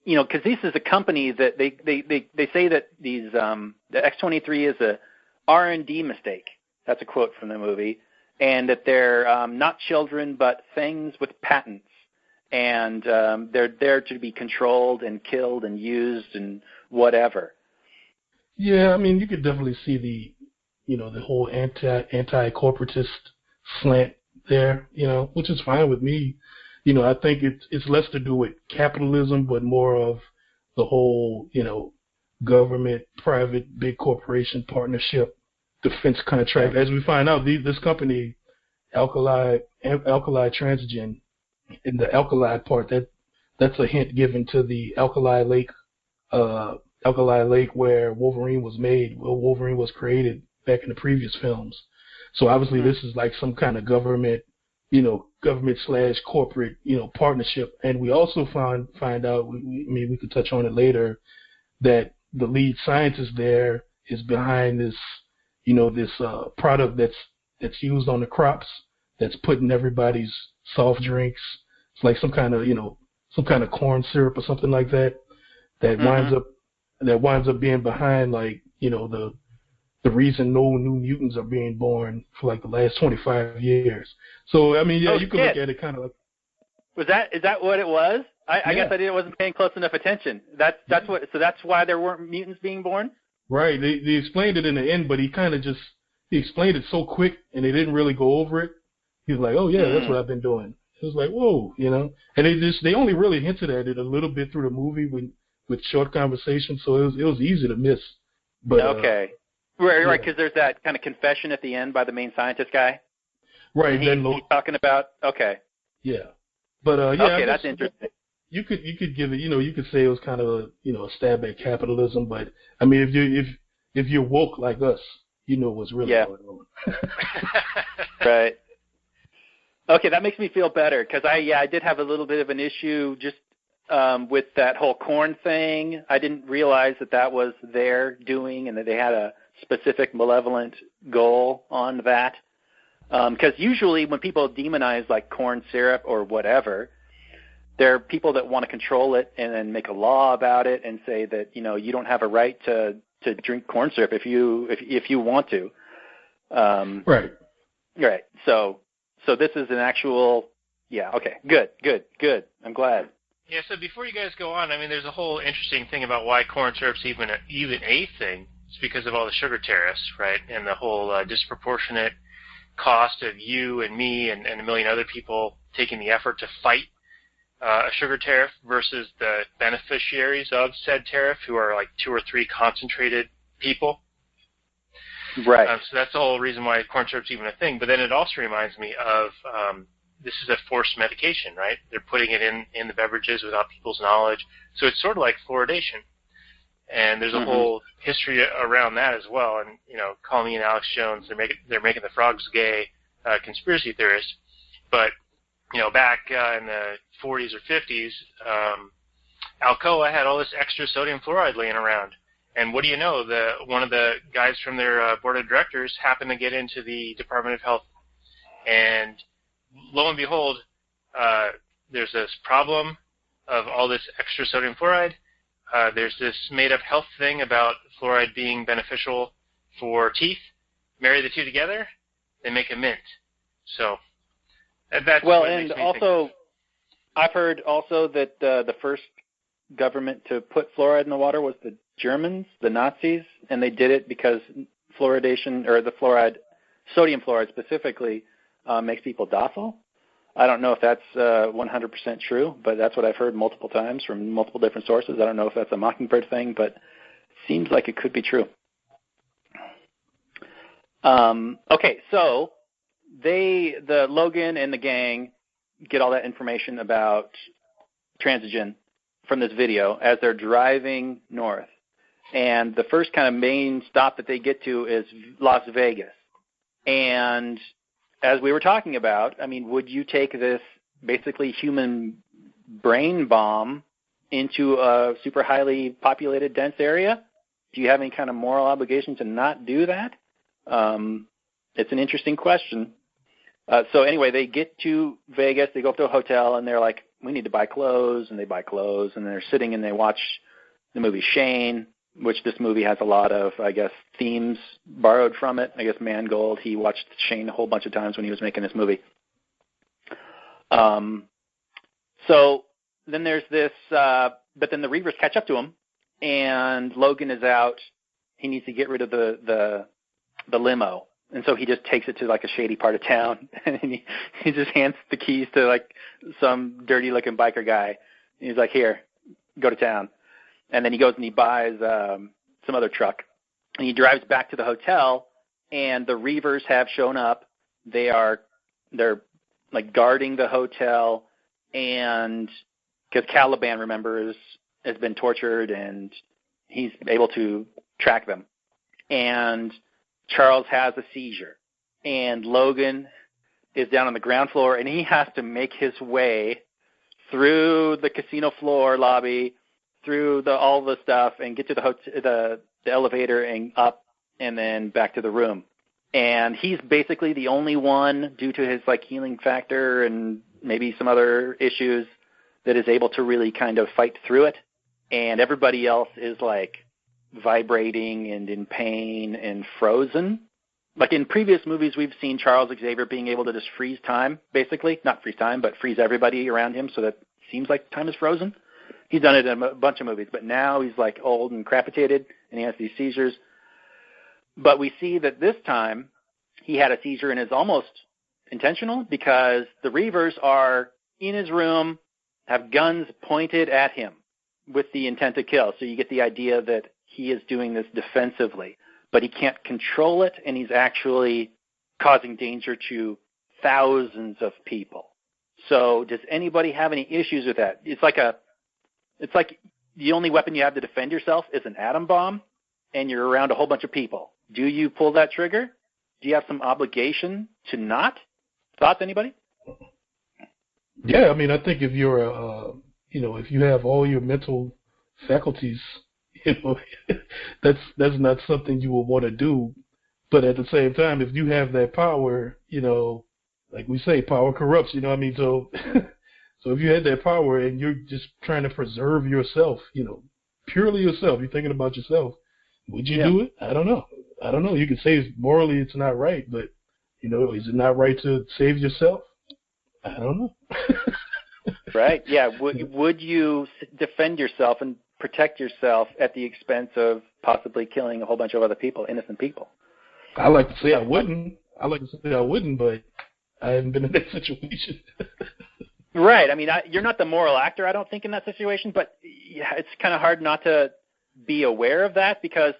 because this is a company that they say that these the X-23 is a R&D mistake. That's a quote from the movie. And that they're not children, but things with patents, and they're there to be controlled and killed and used and whatever. Yeah, I mean, you could definitely see the whole anti-corporatist slant there, which is fine with me. I think it's less to do with capitalism, but more of the whole, government, private, big corporation partnership. Defense contract. As we find out, this company, Alkali Transigen, in the alkali part, that's a hint given to the Alkali Lake where Wolverine was made, where Wolverine was created back in the previous films. So obviously this is like some kind of government / corporate, partnership. And we also find out, we could touch on it later, that the lead scientist there is behind this this product that's used on the crops, that's put in everybody's soft drinks. It's like some kind of corn syrup or something like that. That winds up being behind the reason no new mutants are being born for like the last 25 years. So I mean, you could look at it kind of like. Is that what it was? I guess I wasn't paying close enough attention. That's why there weren't mutants being born. Right. They explained it in the end, but he explained it so quick and they didn't really go over it. He was like, oh yeah, that's what I've been doing. It was like, whoa, and they only really hinted at it a little bit through the movie with short conversations, so it was easy to miss. But okay. Right, because there's that kind of confession at the end by the main scientist guy. Right. And he's talking about, okay. Yeah. But okay, that's interesting. You could give it, you could say it was kind of a stab at capitalism, but I mean, if you're woke like us, you know what's really going on. Right. Okay, that makes me feel better because I did have a little bit of an issue just with that whole corn thing. I didn't realize that was their doing and that they had a specific malevolent goal on that. Because usually when people demonize like corn syrup or whatever, there are people that want to control it and then make a law about it and say that you don't have a right to drink corn syrup if you want to. Right. Right. So this is an actual. Yeah. Okay. Good. I'm glad. Yeah. So before you guys go on, I mean, there's a whole interesting thing about why corn syrup's even a thing. It's because of all the sugar tariffs, right, and the whole disproportionate cost of you and me and a million other people taking the effort to fight a sugar tariff versus the beneficiaries of said tariff, who are like 2 or 3 concentrated people. Right. So that's the whole reason why corn syrup's even a thing. But then it also reminds me of this is a forced medication, right? They're putting it in the beverages without people's knowledge. So it's sort of like fluoridation. And there's a whole history around that as well. And, call me and Alex Jones, they're making the frogs gay conspiracy theorists. But, back in the 40s or 50s, Alcoa had all this extra sodium fluoride laying around. And what do you know? One of the guys from their board of directors happened to get into the Department of Health. And lo and behold, there's this problem of all this extra sodium fluoride. There's this made-up health thing about fluoride being beneficial for teeth. Marry the two together, they make a mint. So that's well, and also I've heard also that the first government to put fluoride in the water was the Germans, the Nazis, and they did it because fluoridation, or the fluoride, sodium fluoride specifically, makes people docile. I don't know if that's 100% true, but that's what I've heard multiple times from multiple different sources. I don't know if that's a Mockingbird thing, but it seems like it could be true. Okay, so the Logan and the gang get all that information about Transigen from this video as they're driving north. And the first kind of main stop that they get to is Las Vegas. And as we were talking about, I mean, would you take this basically human brain bomb into a super highly populated, dense area? Do you have any kind of moral obligation to not do that? It's an interesting question. So anyway, they get to Vegas, they go up to a hotel, and they're like, we need to buy clothes, and they buy clothes, and they're sitting and they watch the movie Shane, which this movie has a lot of, I guess, themes borrowed from it. I guess Mangold, he watched Shane a whole bunch of times when he was making this movie. So then there's this, but then the Reavers catch up to him, and Logan is out. He needs to get rid of the limo. And so he just takes it to like a shady part of town, and he just hands the keys to like some dirty-looking biker guy. And he's like, "Here, go to town." And then he goes and he buys some other truck, and he drives back to the hotel. And the Reavers have shown up. They're like guarding the hotel, and because Caliban, remember, has been tortured, and he's able to track them. And Charles has a seizure, and Logan is down on the ground floor, and he has to make his way through the casino floor lobby, through all the stuff, and get to the elevator and up, and then back to the room. And he's basically the only one, due to his like healing factor and maybe some other issues, that is able to really kind of fight through it. And everybody else is like vibrating and in pain and frozen. Like in previous movies, we've seen Charles Xavier being able to just freeze time, basically. Not freeze time, but freeze everybody around him so that it seems like time is frozen. He's done it in a bunch of movies, but now he's like old and crapitated, and he has these seizures. But we see that this time he had a seizure, and it's almost intentional because the Reavers are in his room, have guns pointed at him with the intent to kill. So you get the idea that he is doing this defensively, but he can't control it, and he's actually causing danger to thousands of people. So does anybody have any issues with that? It's like the only weapon you have to defend yourself is an atom bomb, and you're around a whole bunch of people. Do you pull that trigger? Do you have some obligation to not? Thoughts, anybody? Yeah, I mean, I think if you're, if you have all your mental faculties, that's not something you will want to do. But at the same time, if you have that power, like we say, power corrupts. You know what I mean? So, so if you had that power and you're just trying to preserve yourself, purely yourself, you're thinking about yourself, would you do it? I don't know. You could say morally it's not right, but is it not right to save yourself? I don't know. Right. Yeah. Would you defend yourself and protect yourself at the expense of possibly killing a whole bunch of other people, innocent people? I like to say I wouldn't. But I haven't been in that situation. Right. I mean, you're not the moral actor, I don't think, in that situation, but yeah, it's kind of hard not to be aware of that because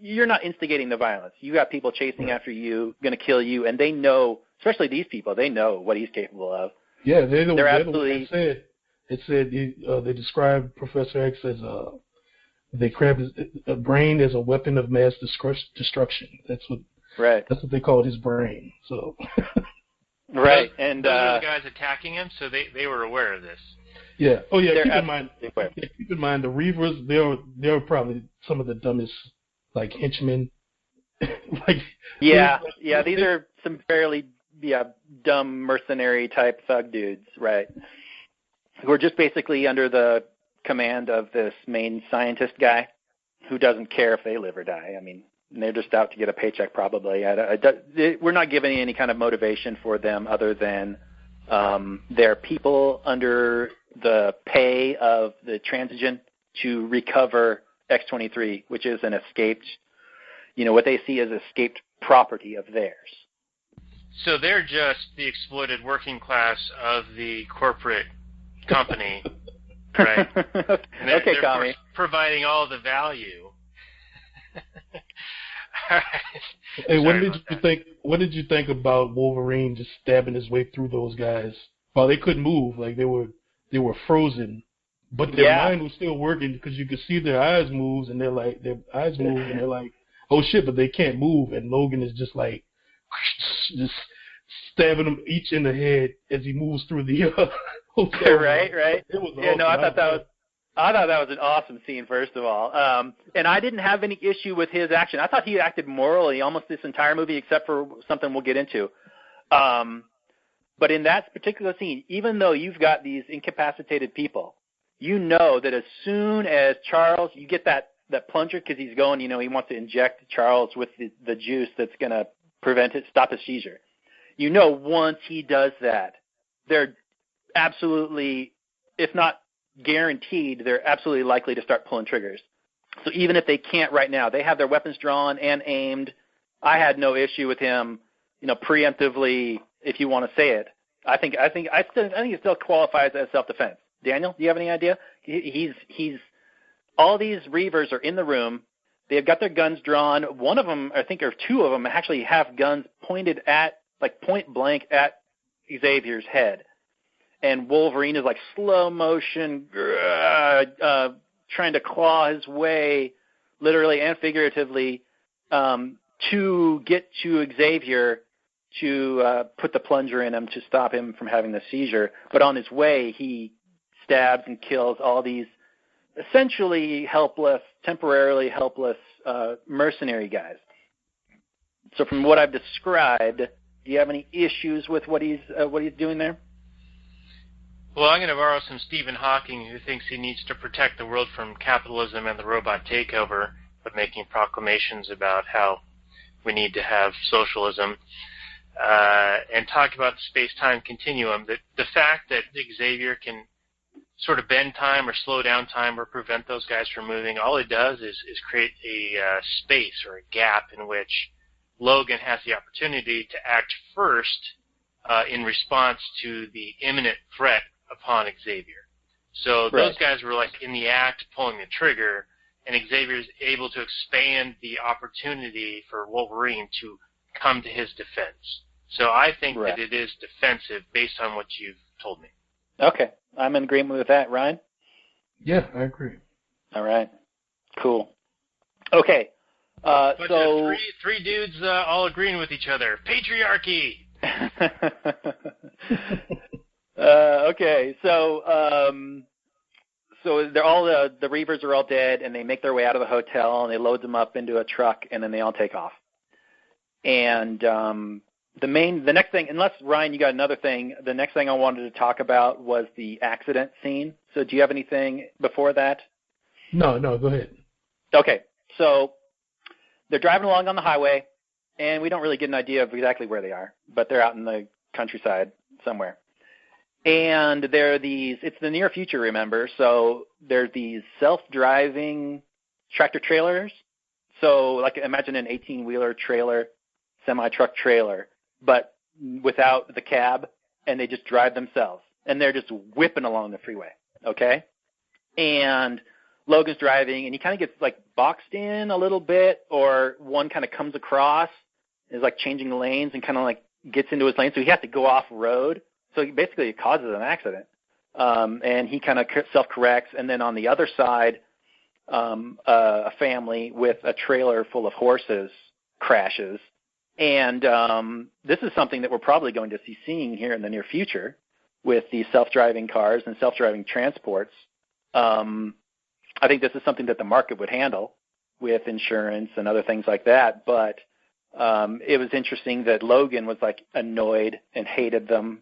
you're not instigating the violence. You got people chasing after you, going to kill you, and they know, especially these people, they know what he's capable of. Yeah, they're absolutely. They described Professor X as they grabbed a brain as a weapon of mass destruction. That's what they called his brain. So. Right, and those are the guys attacking him, so they were aware of this. Yeah. Oh yeah. Keep in mind the Reavers. They're probably some of the dumbest like henchmen. These are some fairly dumb mercenary type thug dudes, right? Who are just basically under the command of this main scientist guy who doesn't care if they live or die. I mean, they're just out to get a paycheck probably. We're not giving any kind of motivation for them other than they're people under the pay of the Transigen to recover X-23, which is an escaped, what they see as escaped property of theirs. So they're just the exploited working class of the corporate company, right? And Okay, they're Tommy. providing all the value. All right. Hey, Sorry what did you think about Wolverine just stabbing his way through those guys? Well, they couldn't move, like they were frozen, but their mind was still working because you could see their eyes move, and they're like, oh shit, but they can't move, and Logan is just like, just stabbing them each in the head as he moves through the hotel. Right. It was yeah, no, I thought that was an awesome scene, first of all. And I didn't have any issue with his action. I thought he acted morally almost this entire movie, except for something we'll get into. But in that particular scene, even though you've got these incapacitated people, you know that as soon as Charles, you get that plunger because he's going, he wants to inject Charles with the juice that's going to stop his seizure. Once he does that, they're absolutely, if not guaranteed, they're absolutely likely to start pulling triggers. So even if they can't right now, they have their weapons drawn and aimed. I had no issue with him, preemptively, if you want to say it. I think it still qualifies as self-defense. Daniel, do you have any idea? He's all these Reavers are in the room. They've got their guns drawn. One of them, I think, or two of them actually have guns pointed at, like point blank at Xavier's head. And Wolverine is like slow motion, trying to claw his way, literally and figuratively, to get to Xavier to put the plunger in him to stop him from having the seizure. But on his way, he stabs and kills all these essentially temporarily helpless mercenary guys. So from what I've described, do you have any issues with what he's doing there? Well, I'm going to borrow some Stephen Hawking, who thinks he needs to protect the world from capitalism and the robot takeover, but making proclamations about how we need to have socialism, and talk about the space-time continuum. The fact that Xavier can sort of bend time or slow down time or prevent those guys from moving, all it does is create a space or a gap in which Logan has the opportunity to act first in response to the imminent threat upon Xavier. So those guys were like in the act pulling the trigger, and Xavier's able to expand the opportunity for Wolverine to come to his defense. So I think that it is defensive based on what you've told me. Okay. I'm in agreement with that. Ryan? Yeah, I agree. All right. Cool. Okay. So three dudes all agreeing with each other. Patriarchy! Okay. So they're all the Reavers are all dead, and they make their way out of the hotel, and they load them up into a truck, and then they all take off. And the next thing, unless Ryan, you got another thing, the next thing I wanted to talk about was the accident scene. So do you have anything before that? No, go ahead. Okay. So they're driving along on the highway, and we don't really get an idea of exactly where they are, but they're out in the countryside somewhere. And it's the near future, remember, so there's these self-driving tractor trailers. So like imagine an 18-wheeler trailer, semi-truck trailer, but without the cab, and they just drive themselves. And they're just whipping along the freeway, okay? And Logan's driving, and he kind of gets like boxed in a little bit, or one kind of comes across, is like changing lanes and kind of like gets into his lane, so he has to go off-road. So basically it causes an accident. And he kind of self-corrects, and then on the other side, a family with a trailer full of horses crashes. And this is something that we're probably going to see seeing here in the near future with these self-driving cars and self-driving transports. I think this is something that the market would handle with insurance and other things like that. But it was interesting that Logan was like annoyed and hated them.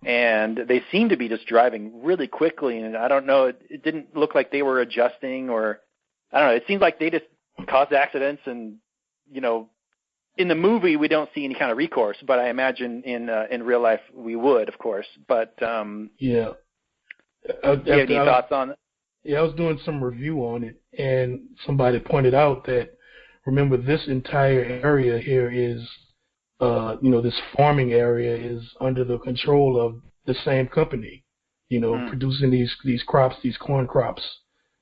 And they seemed to be just driving really quickly. And I don't know, it didn't look like they were adjusting, or I don't know. It seemed like they just caused accidents. And, in the movie, we don't see any kind of recourse, but I imagine in real life we would, of course. But yeah. Do you have any thoughts on it? Yeah, I was doing some review on it, and somebody pointed out that, remember, this entire area here is this farming area is under the control of the same company, producing these crops, these corn crops.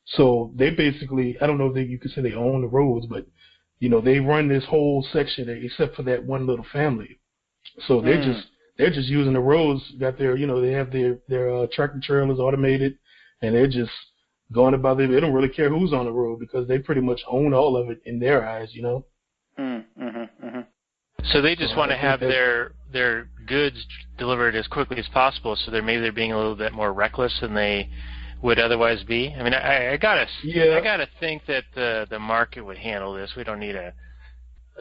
So they basically, I don't know if you could say they own the roads, but, they run this whole section except for that one little family. So they're just using the roads, got their, they have their tractor trailers automated, and they're just going about it. They don't really care who's on the road because they pretty much own all of it in their eyes, So they just want to have their goods delivered as quickly as possible. So they're being a little bit more reckless than they would otherwise be. I mean, I gotta think that the market would handle this. We don't need a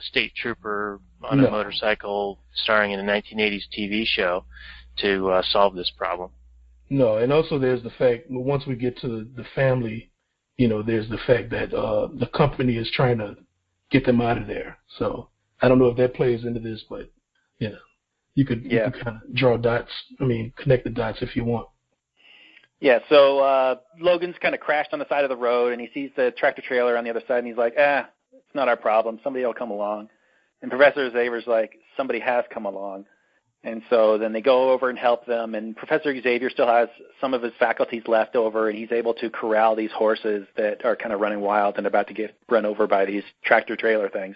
state trooper on a motorcycle starring in a 1980s TV show to solve this problem. No, and also there's the fact, once we get to the family, there's the fact that the company is trying to get them out of there. So I don't know if that plays into this, but, you could kind of draw dots, connect the dots if you want. Yeah, so Logan's kind of crashed on the side of the road, and he sees the tractor trailer on the other side, and he's like, it's not our problem. Somebody will come along. And Professor Xavier's like, somebody has come along. And so then they go over and help them, and Professor Xavier still has some of his faculties left over, and he's able to corral these horses that are kind of running wild and about to get run over by these tractor trailer things.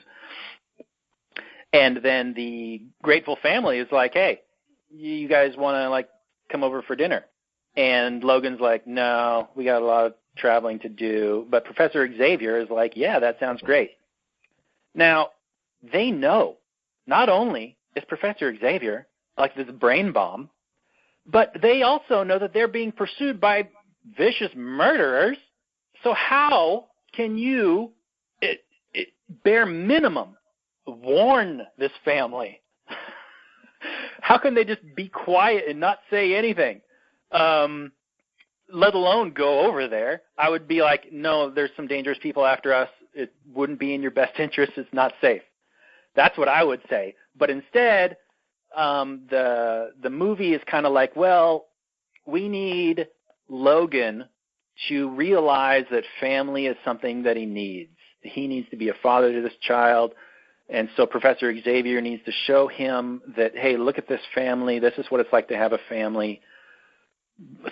And then the grateful family is like, hey, you guys want to, come over for dinner? And Logan's like, no, we got a lot of traveling to do. But Professor Xavier is like, yeah, that sounds great. Now, they know not only is Professor Xavier like this brain bomb, but they also know that they're being pursued by vicious murderers. So how can you, bare minimum, warn this family? How can they just be quiet and not say anything? Let alone go over there. I would be like, no, there's some dangerous people after us. It wouldn't be in your best interest. It's not safe. That's what I would say. But instead, the movie is kind of like, well, we need Logan to realize that family is something that he needs. He needs to be a father to this child. And so Professor Xavier needs to show him that, hey, look at this family. This is what it's like to have a family.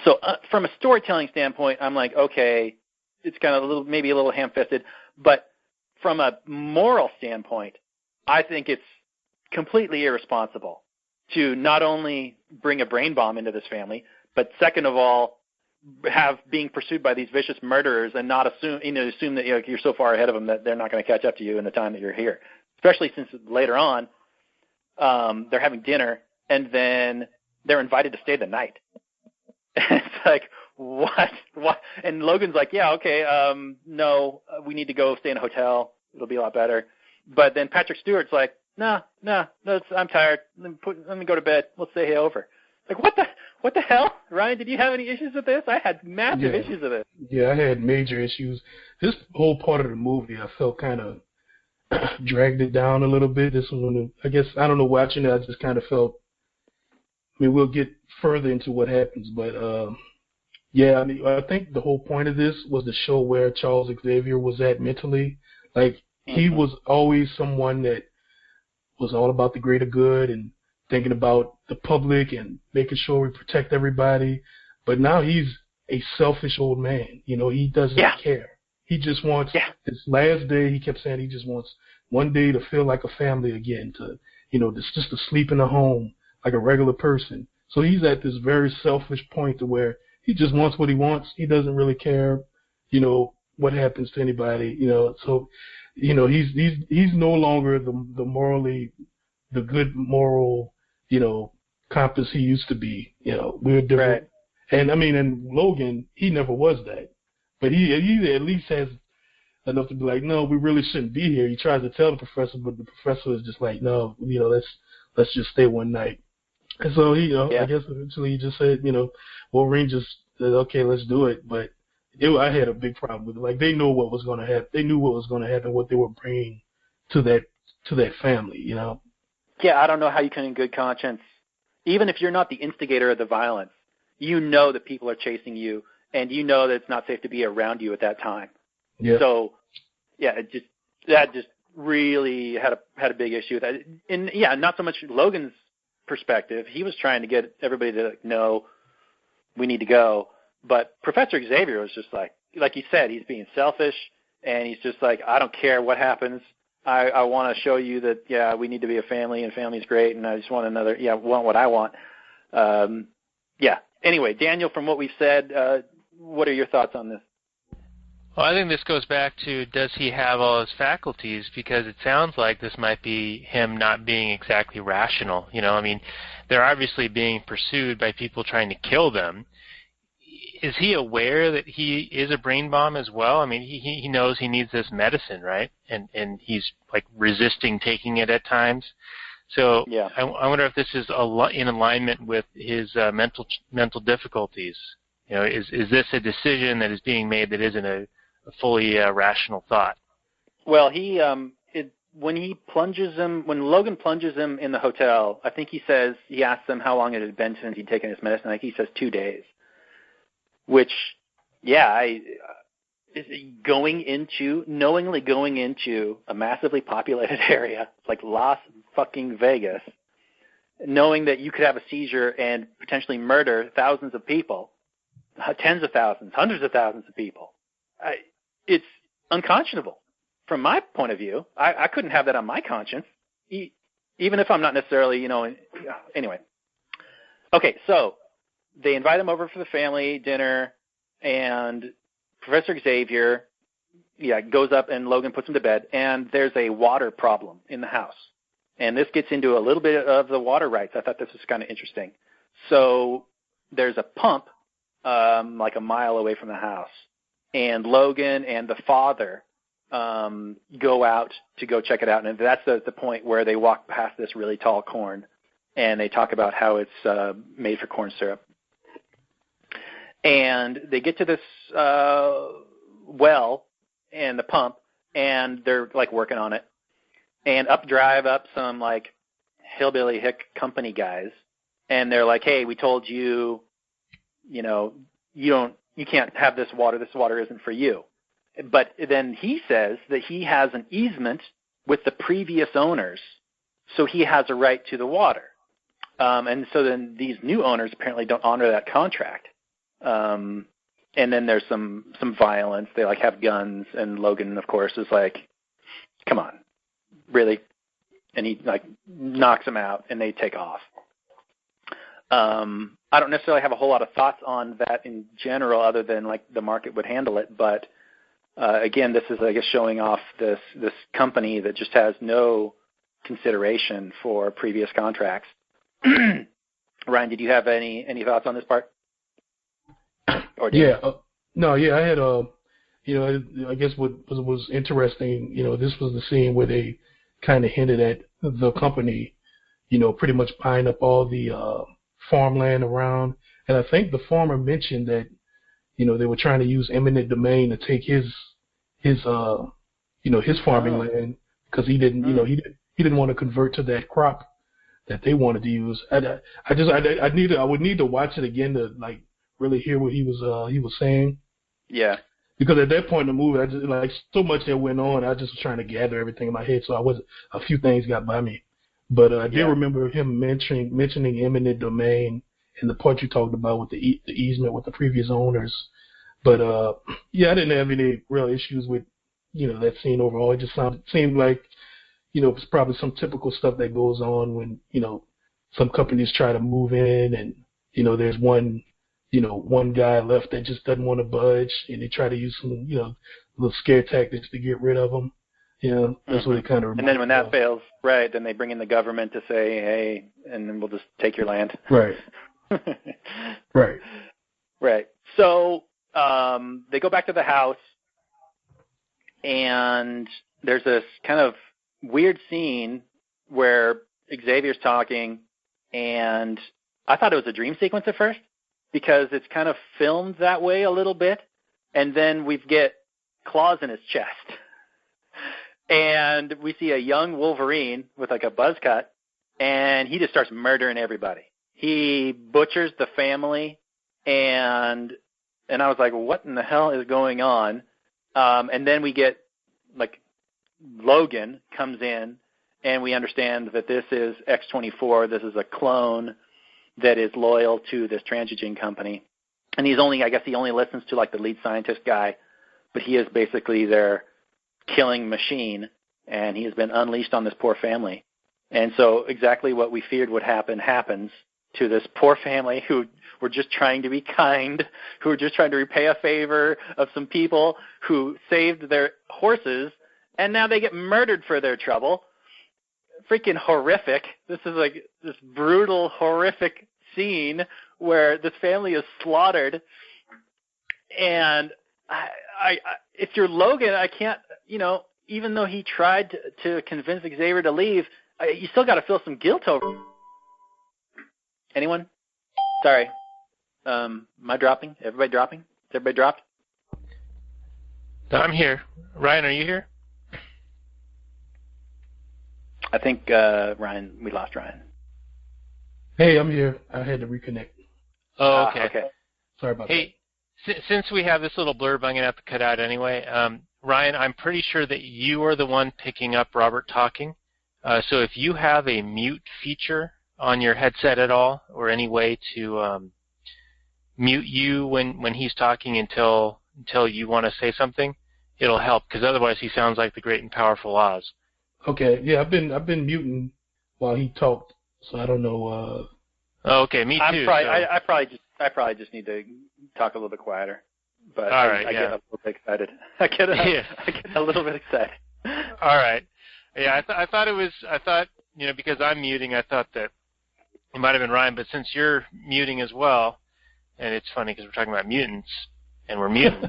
So from a storytelling standpoint, I'm like, okay, it's kind of maybe a little ham-fisted. But from a moral standpoint, I think it's completely irresponsible to not only bring a brain bomb into this family, but second of all, have being pursued by these vicious murderers and not assume that you're so far ahead of them that they're not going to catch up to you in the time that you're here. Especially since later on, they're having dinner and then they're invited to stay the night. It's like, what? And Logan's like, yeah, okay, no, we need to go stay in a hotel. It'll be a lot better. But then Patrick Stewart's like, no, I'm tired. Let me go to bed. We'll stay over. Like, what the hell? Ryan, did you have any issues with this? I had massive issues with it. Yeah, I had major issues. This whole part of the movie, I felt kind of dragged it down a little bit. This one, I guess, I don't know, watching it, I just kind of felt, we'll get further into what happens, but I think the whole point of this was to show where Charles Xavier was at mentally. Like, he was always someone that was all about the greater good and thinking about the public and making sure we protect everybody. But now he's a selfish old man. He doesn't care. He just wants this last day. He kept saying he just wants one day to feel like a family again, to, just to sleep in a home like a regular person. So he's at this very selfish point to where he just wants what he wants. He doesn't really care, what happens to anybody, So, he's no longer the good moral, compass he used to be. We're different. Right. And Logan, he never was that. But he at least has enough to be like, no, we really shouldn't be here. He tries to tell the professor, but the professor is just like, no, let's just stay one night. And so I guess eventually he just said, Wolverine just said, okay, let's do it. But I had a big problem with it. Like, they knew what was going to happen. They knew what was going to happen, what they were bringing to that family. Yeah, I don't know how you can, in good conscience, even if you're not the instigator of the violence, that people are chasing you. And that it's not safe to be around you at that time. Yeah. So, yeah, that just really had a big issue with that. And yeah, not so much Logan's perspective. He was trying to get everybody to know we need to go. But Professor Xavier was just like you said, he's being selfish, and he's just like, I don't care what happens. I want to show you that, yeah, we need to be a family, and family's great, and I just want want what I want. Yeah. Anyway, Daniel, from what we've said, what are your thoughts on this? Well, I think this goes back to, does he have all his faculties? Because it sounds like this might be him not being exactly rational. You know, I mean, they're obviously being pursued by people trying to kill them. Is he aware that he is a brain bomb as well? I mean, he knows he needs this medicine, right? And he's like resisting taking it at times. So yeah. I wonder if this is in alignment with his mental difficulties. You know, is this a decision that is being made that isn't a fully rational thought? Well, when Logan plunges him in the hotel, I think he asks him how long it had been since he'd taken his medicine. I think he says 2 days. Which, yeah, knowingly going into a massively populated area like Las fucking Vegas, knowing that you could have a seizure and potentially murder thousands of people, tens of thousands, hundreds of thousands of people, it's unconscionable. From my point of view, I couldn't have that on my conscience, even if I'm not necessarily, anyway. Okay, so they invite him over for the family dinner, and Professor Xavier, goes up and Logan puts him to bed, and there's a water problem in the house. And this gets into a little bit of the water rights. I thought this was kind of interesting. So there's a pump like a mile away from the house, and Logan and the father go out to go check it out, and that's the point where they walk past this really tall corn, and they talk about how it's made for corn syrup. And they get to this well and the pump, and they're like working on it. And drive up some like hillbilly hick company guys, and they're like, "Hey, we told you, you can't have this water. This water isn't for you." But then he says that he has an easement with the previous owners, so he has a right to the water. And so then these new owners apparently don't honor that contract. And then there's some violence. They like have guns, and Logan, of course, is like, "Come on, really?" And he like knocks them out, and they take off. I don't necessarily have a whole lot of thoughts on that in general, other than like the market would handle it. But again, this is, I guess, showing off this company that just has no consideration for previous contracts. Ryan, did you have any thoughts on this part? Or I had I guess what was interesting, this was the scene where they kind of hinted at the company, pretty much buying up all the farmland around, and I think the farmer mentioned that, they were trying to use eminent domain to take his farming land, because he didn't, he didn't want to convert to that crop that they wanted to use. I would need to watch it again to like really hear what he was saying. Yeah. Because at that point in the movie, I just like so much that went on. I just was trying to gather everything in my head, so a few things got by me. But I did remember him mentioning eminent domain and the part you talked about with the easement with the previous owners. But I didn't have any real issues with that scene overall. It just seemed like it's probably some typical stuff that goes on when some companies try to move in, and there's one guy left that just doesn't want to budge, and they try to use some, little scare tactics to get rid of him. That's what it kind of. And then when that fails, right, then they bring in the government to say, "Hey," and then we'll just take your land. Right. Right. Right. So they go back to the house, and there's this kind of weird scene where Xavier's talking, and I thought it was a dream sequence at first, because it's kind of filmed that way a little bit, and then we get claws in his chest. And we see a young Wolverine with like a buzz cut, and he just starts murdering everybody. He butchers the family, and I was like, what in the hell is going on? And then we get like Logan comes in, and we understand that this is X-24. This is a clone that is loyal to this Transgene company. And he only listens to like the lead scientist guy, but he is basically their killing machine, and he has been unleashed on this poor family. And so exactly what we feared would happen happens to this poor family who were just trying to be kind, who were just trying to repay a favor of some people who saved their horses, and now they get murdered for their trouble. Freaking horrific. This is like this brutal, horrific scene where this family is slaughtered. And I if you're Logan, I can't, even though he tried to convince Xavier to leave, you still got to feel some guilt over it. Anyone? Sorry. Am I dropping? Everybody dropping? Is everybody dropped? I'm here. Ryan, are you here? I think Ryan, we lost Ryan. Hey, I'm here. I had to reconnect. Oh, okay. Okay. Sorry about that. Hey, since we have this little blurb, I'm going to have to cut out anyway. Ryan, I'm pretty sure that you are the one picking up Robert talking. So if you have a mute feature on your headset at all, or any way to mute you when he's talking until you want to say something, it'll help, because otherwise he sounds like the great and powerful Oz. Okay, yeah, I've been muting while he talked, so I don't know. Okay, me too. I probably just need to talk a little bit quieter. But all right, I get a little bit excited. I get a little bit excited. All right. Yeah, I thought because I'm muting, I thought that it might have been Ryan, but since you're muting as well, and it's funny because we're talking about mutants and we're muting.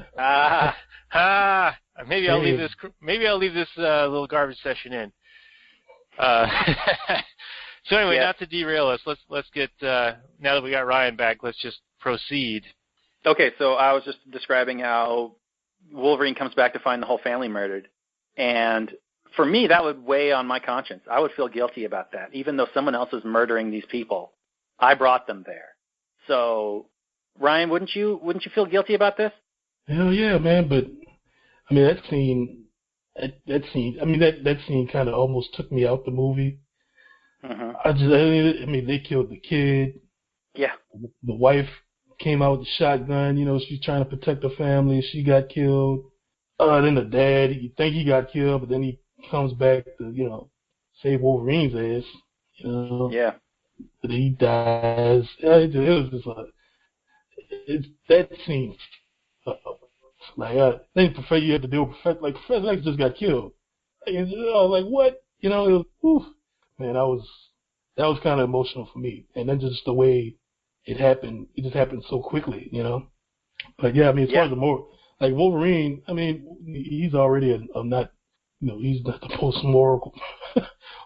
Maybe I'll leave this little garbage session in. So anyway, not to derail us, let's get now that we got Ryan back, let's just proceed. Okay, so I was just describing how Wolverine comes back to find the whole family murdered, and for me, that would weigh on my conscience. I would feel guilty about that, even though someone else is murdering these people. I brought them there. So, Ryan, wouldn't you feel guilty about this? Hell yeah, man! But I mean, that scene kind of almost took me out the movie. Mm-hmm. They killed the kid. Yeah. The wife came out with the shotgun. She's trying to protect her family. She got killed. Then the dad, you think he got killed, but then he comes back to, save Wolverine's ass. Yeah. But he dies. It was just that scene. I think Professor, you had to deal with Professor X just got killed. What? It was, man, that was kind of emotional for me. And then just the way it happened, it just happened so quickly, But yeah, as far as the more, Wolverine, he's already he's not the most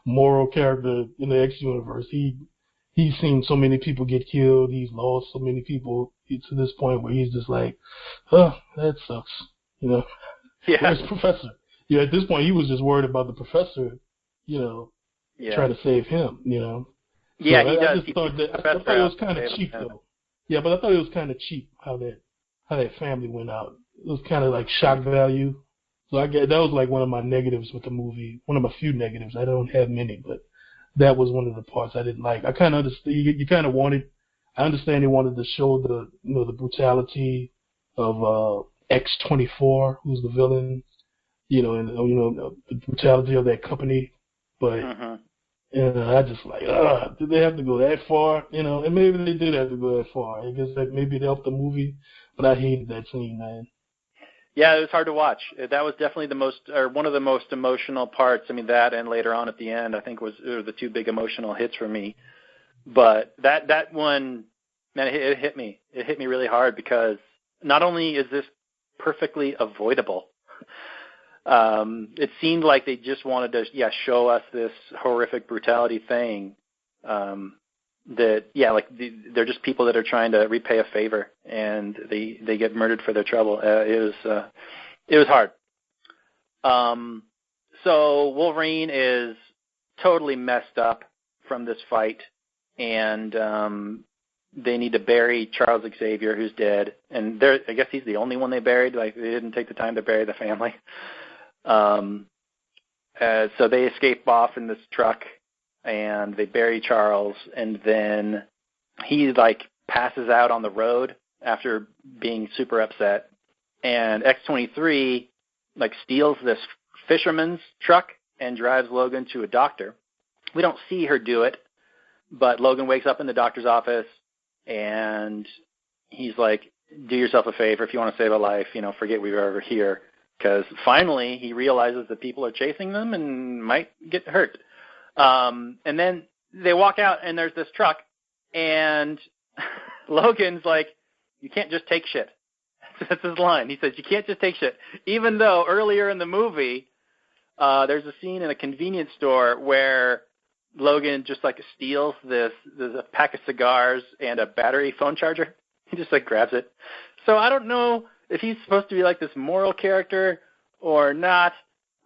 moral character in the X universe. He's seen so many people get killed. He's lost so many people to this point where he's just like, oh, that sucks, Yeah. Where's Professor? Yeah, at this point he was just worried about the Professor, trying to save him, Yeah, so he does. I thought it was kind of cheap though. Yeah, but I thought it was kind of cheap how that family went out. It was kind of like shock value. So I guess that was like one of my negatives with the movie. One of my few negatives. I don't have many, but that was one of the parts I didn't like. I kind of understand. You kind of wanted. I understand they wanted to show the brutality of X-24, who's the villain. And the brutality of that company. But I just did they have to go that far? And maybe they did have to go that far. I guess that maybe it helped the movie, but I hated that scene, man. Yeah, it was hard to watch. That was definitely one of the most emotional parts. That and later on at the end, I think were the two big emotional hits for me. But that one, man, it hit me. It hit me really hard because not only is this perfectly avoidable, it seemed like they just wanted to, show us this horrific brutality thing. They're just people that are trying to repay a favor, and they get murdered for their trouble. It was hard. So Wolverine is totally messed up from this fight, and they need to bury Charles Xavier, who's dead. And I guess he's the only one they buried. They didn't take the time to bury the family. So they escape off in this truck, and they bury Charles, and then he like passes out on the road after being super upset, and X-23 like steals this fisherman's truck and drives Logan to a doctor. We don't see her do it, but Logan wakes up in the doctor's office, and he's like, do yourself a favor if you want to save a life, forget we were ever here, because finally he realizes that people are chasing them and might get hurt. And then they walk out, and there's this truck, and Logan's like, you can't just take shit. That's his line. He says, you can't just take shit. Even though earlier in the movie, there's a scene in a convenience store where Logan just like steals a pack of cigars and a battery phone charger. He just like grabs it. So I don't know if he's supposed to be like this moral character or not.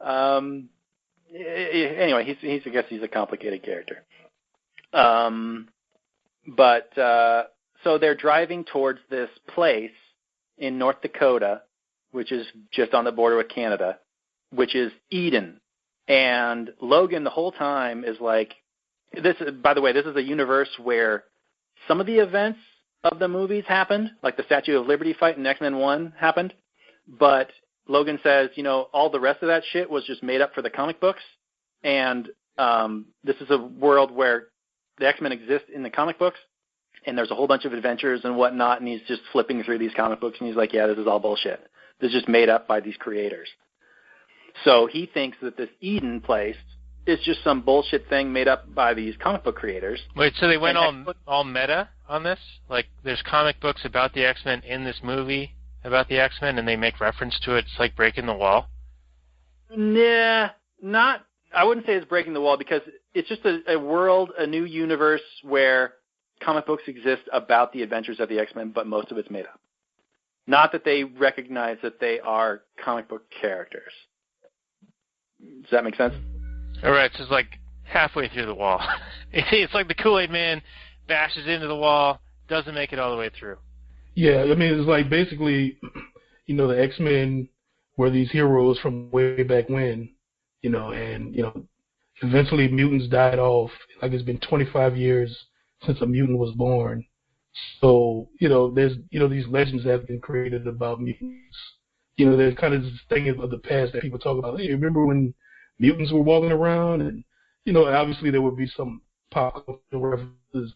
Anyway, I guess he's a complicated character. So they're driving towards this place in North Dakota, which is just on the border with Canada, which is Eden. And Logan the whole time is like, by the way, this is a universe where some of the events of the movies happened, like the Statue of Liberty fight in X-Men 1 happened, but Logan says, all the rest of that shit was just made up for the comic books, and this is a world where the X-Men exist in the comic books, and there's a whole bunch of adventures and whatnot, and he's just flipping through these comic books, and he's like, yeah, this is all bullshit. This is just made up by these creators. So he thinks that this Eden place is just some bullshit thing made up by these comic book creators. Wait, so they went all meta on this? Like, there's comic books about the X-Men in this movie about the X-Men, and they make reference to it. It's like breaking the wall? Nah, I wouldn't say it's breaking the wall, because it's just a world, a new universe where comic books exist about the adventures of the X-Men, but most of it's made up. Not that they recognize that they are comic book characters. Does that make sense? All right, so it's like halfway through the wall. It's like the Kool-Aid Man bashes into the wall, doesn't make it all the way through. Yeah, I mean, it's like basically, the X-Men were these heroes from way back when, and, eventually mutants died off. Like, it's been 25 years since a mutant was born. So, there's, these legends that have been created about mutants. There's kind of this thing of the past that people talk about. Hey, remember when mutants were walking around? And, obviously there would be some pop culture references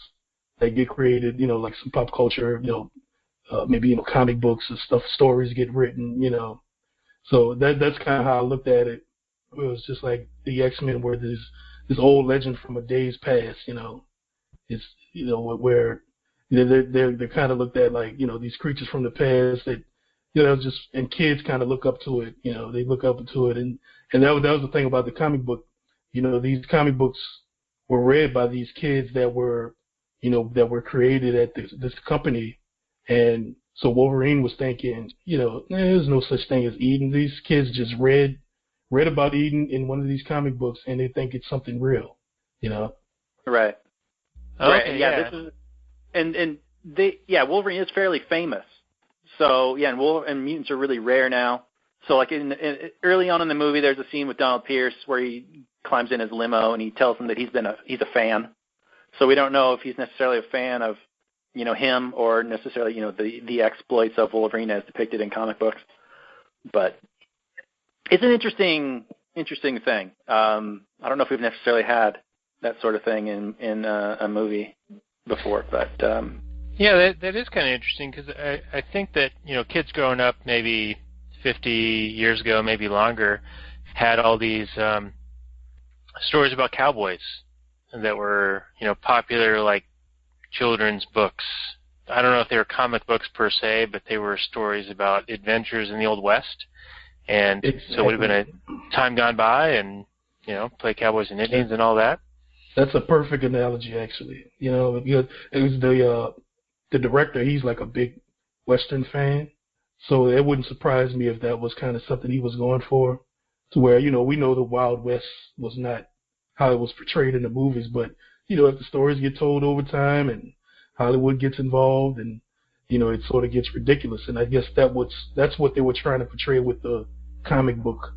that get created, like some pop culture, maybe, comic books and stuff, stories get written, So that's kind of how I looked at it. It was just like the X-Men were this old legend from a day's past, It's, where they're kind of looked at like, these creatures from the past that, and kids kind of look up to it, they look up to it. And that was the thing about the comic book. These comic books were read by these kids that were created at this company. And so Wolverine was thinking, there's no such thing as Eden. These kids just read about Eden in one of these comic books, and they think it's something real, Right. Okay, right. Yeah. This is, Wolverine is fairly famous. So yeah, and mutants are really rare now. So like early on in the movie, there's a scene with Donald Pierce where he climbs in his limo and he tells them that he's a fan. So we don't know if he's necessarily a fan of him or necessarily the exploits of Wolverine as depicted in comic books. But it's an interesting thing. I don't know if we've necessarily had that sort of thing in a movie before, but. Yeah, that is kind of interesting, because I think that, kids growing up maybe 50 years ago, maybe longer, had all these stories about cowboys that were, popular, like children's books. I don't know if they were comic books per se, but they were stories about adventures in the Old West. And so it would have been a time gone by and, play cowboys and Indians and all that. That's a perfect analogy, actually. It was the director, he's like a big Western fan, so it wouldn't surprise me if that was kind of something he was going for, to where, we know the Wild West was not how it was portrayed in the movies, but, if the stories get told over time and Hollywood gets involved and, it sort of gets ridiculous, and I guess that's what they were trying to portray with the comic book,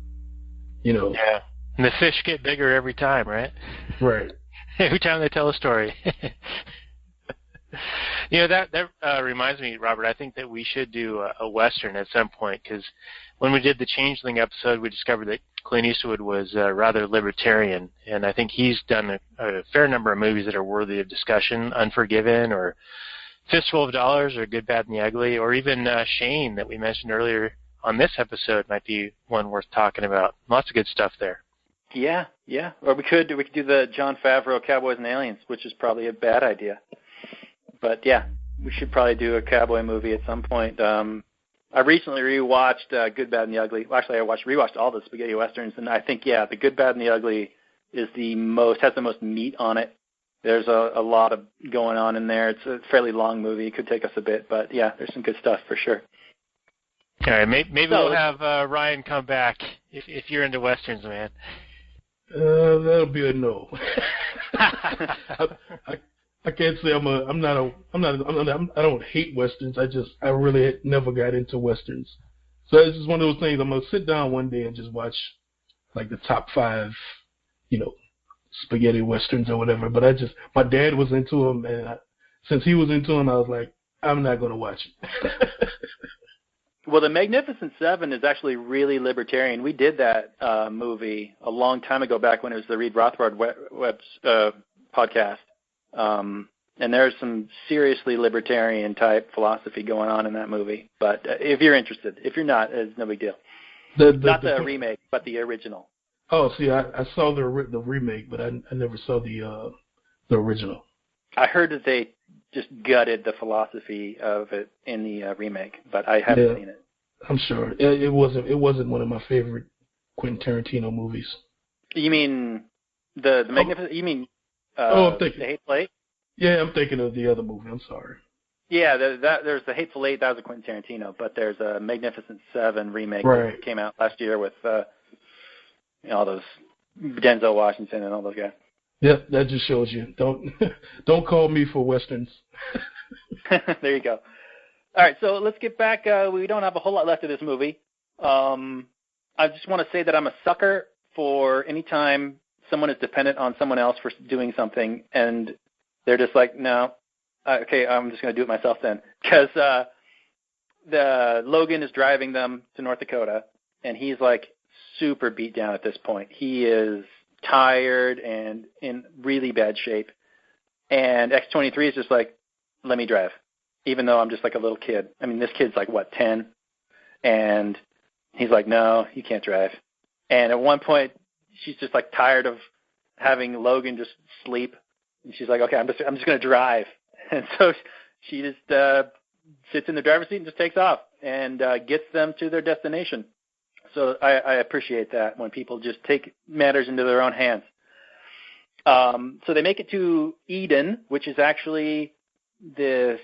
Yeah. And the fish get bigger every time, right? Right. Every time they tell a story. That reminds me, Robert, I think that we should do a Western at some point, because when we did the Changeling episode, we discovered that Clint Eastwood was rather libertarian, and I think he's done a fair number of movies that are worthy of discussion, Unforgiven or Fistful of Dollars or Good, Bad, and the Ugly, or even Shane that we mentioned earlier on this episode might be one worth talking about. Lots of good stuff there. Yeah. Or we could do the Jon Favreau Cowboys and Aliens, which is probably a bad idea. But yeah, we should probably do a cowboy movie at some point. I recently rewatched Good, Bad, and the Ugly. Well, actually, I rewatched all the spaghetti westerns, and I think the Good, Bad, and the Ugly is has the most meat on it. There's a lot of going on in there. It's a fairly long movie. It could take us a bit, but yeah, there's some good stuff for sure. All right, maybe we'll have Ryan come back if you're into westerns, man. That'll be a no. I can't say I don't hate westerns. I really never got into westerns. So it's just one of those things. I'm gonna sit down one day and just watch like the top 5, spaghetti westerns or whatever. But my dad was into them, and since he was into them, I was like, I'm not gonna watch it. Well, The Magnificent Seven is actually really libertarian. We did that movie a long time ago, back when it was the Reed Rothbard podcast. And there's some seriously libertarian type philosophy going on in that movie. But if you're interested, if you're not, it's no big deal. Not the remake, but the original. Oh, see, I saw the remake, but I never saw the original. I heard that they just gutted the philosophy of it in the remake, but I haven't seen it. I'm sure it wasn't one of my favorite Quentin Tarantino movies. You mean the Magnificent? You mean I'm thinking The Hateful Eight? Yeah, I'm thinking of the other movie. I'm sorry. Yeah, there's the Hateful Eight. That was a Quentin Tarantino, but there's a Magnificent Seven remake that came out last year with all those Denzel Washington and all those guys. Yep, that just shows you. Don't call me for westerns. There you go. All right, so let's get back. We don't have a whole lot left of this movie. I just want to say that I'm a sucker for any time someone is dependent on someone else for doing something, and they're just like, no, okay, I'm just going to do it myself then. Because the Logan is driving them to North Dakota, and he's like super beat down at this point. He is tired and in really bad shape. And X-23 is just like, let me drive, even though I'm just like a little kid. I mean, this kid's like, 10? And he's like, no, you can't drive. And at one point, she's just like tired of having Logan just sleep. And she's like, okay, I'm just going to drive. And so she just sits in the driver's seat and just takes off and gets them to their destination. So I appreciate that when people just take matters into their own hands. So they make it to Eden, which is actually does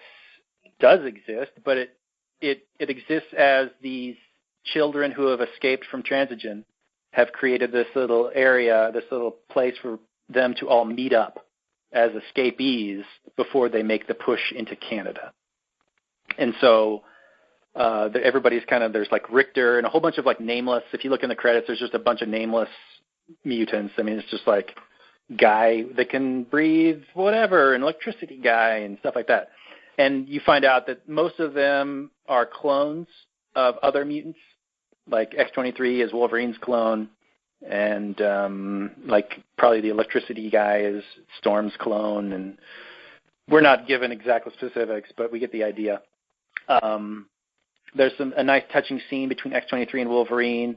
exist, but it exists as these children who have escaped from Transigen have created this little area, this little place for them to all meet up as escapees before they make the push into Canada. And so everybody's there's like Richter and a whole bunch of like nameless. If you look in the credits, there's just a bunch of nameless mutants. I mean, it's just like guy that can breathe whatever, an electricity guy and stuff like that. And you find out that most of them are clones of other mutants. Like X-23 is Wolverine's clone, and like probably the electricity guy is Storm's clone, and we're not given exact specifics, but we get the idea. There's a nice touching scene between X-23 and Wolverine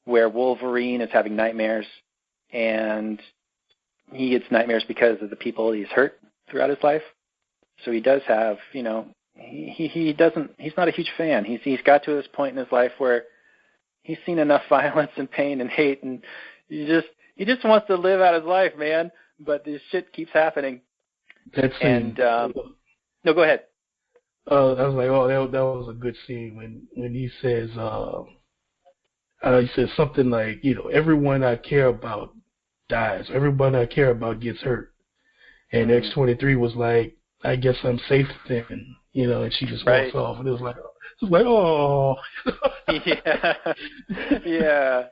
where Wolverine is having nightmares, and he gets nightmares because of the people he's hurt throughout his life. So he does have, he's not a huge fan. He's got to this point in his life where he's seen enough violence and pain and hate, and he just wants to live out his life, man. But this shit keeps happening. That scene. And no, go ahead. I was like, oh, that was a good scene when he says, he says something like, everyone I care about dies, everyone I care about gets hurt, and X-23 was like, I guess I'm safe then, and she just walks off, and it was like, oh. Yeah.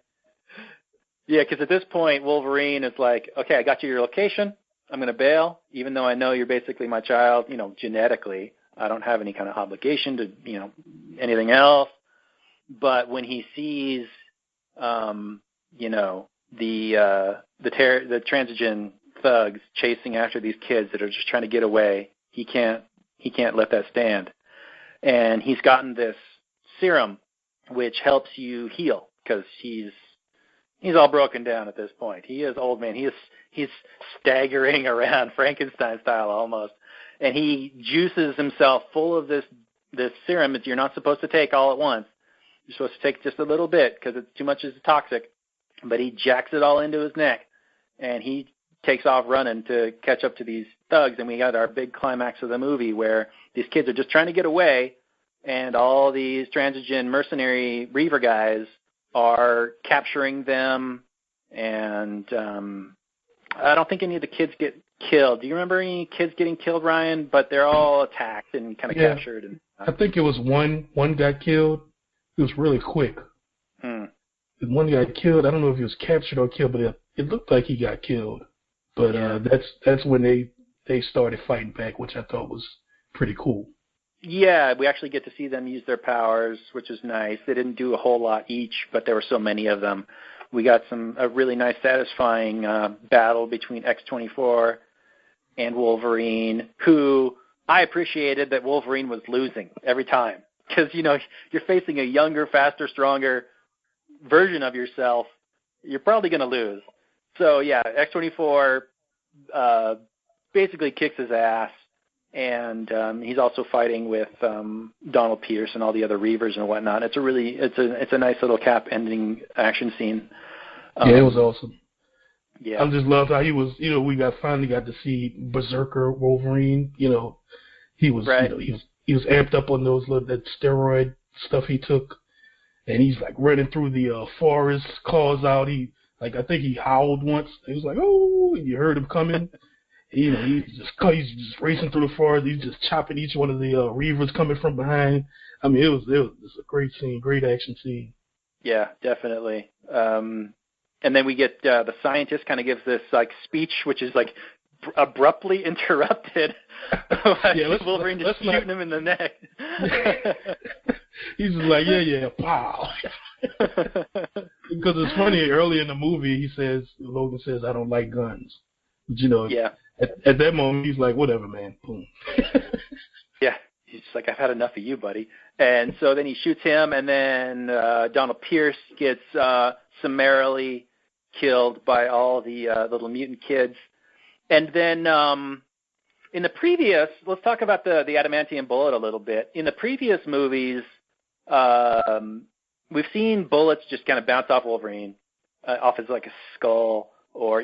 Yeah, because at this point, Wolverine is like, okay, I got you your location. I'm going to bail, even though I know you're basically my child, genetically. I don't have any kind of obligation to, anything else. But when he sees, the transigen thugs chasing after these kids that are just trying to get away, he can't let that stand. And he's gotten this serum which helps you heal, because he's all broken down at this point. He is old man. He's staggering around Frankenstein style almost, and he juices himself full of this serum that you're not supposed to take all at once. You're supposed to take just a little bit because it's too much is toxic. But he jacks it all into his neck, and he takes off running to catch up to these thugs. And we got our big climax of the movie where these kids are just trying to get away, and all these transigen mercenary Reaver guys are capturing them. And I don't think any of the kids get killed. Do you remember any kids getting killed, Ryan? But they're all attacked and kind of captured. And I think it was one got killed. It was really quick. One got killed. I don't know if he was captured or killed, but it looked like he got killed. But that's when they started fighting back, which I thought was pretty cool. Yeah, we actually get to see them use their powers, which is nice. They didn't do a whole lot each, but there were so many of them. We got a really nice, satisfying battle between X-24 and Wolverine, who I appreciated that Wolverine was losing every time. Because, you're facing a younger, faster, stronger version of yourself, you're probably going to lose. So, yeah, X-24 basically kicks his ass, and he's also fighting with Donald Pierce and all the other Reavers and whatnot. It's a nice little cap ending action scene. Yeah, it was awesome. Yeah, I just loved how he was. We finally got to see Berserker Wolverine. He was right. He was amped up on that steroid stuff he took, and he's like running through the forest, claws out. I think he howled once. He was like, "Oh!" and you heard him coming. He's just racing through the forest. He's just chopping each one of the Reavers coming from behind. I mean, it was a great scene, great action scene. Yeah, definitely. And then we get the scientist kind of gives this speech, which is abruptly interrupted. Wolverine just shooting him in the neck. He's just like, yeah, pow. Because it's funny, early in the movie, Logan says, "I don't like guns." But, at that moment, he's like, "Whatever, man." Boom. Yeah, he's just like, "I've had enough of you, buddy." And so then he shoots him, and then Donald Pierce gets summarily killed by all the little mutant kids. And then in the previous, let's talk about the adamantium bullet a little bit. In the previous movies, we've seen bullets just kind of bounce off Wolverine, off his a skull, or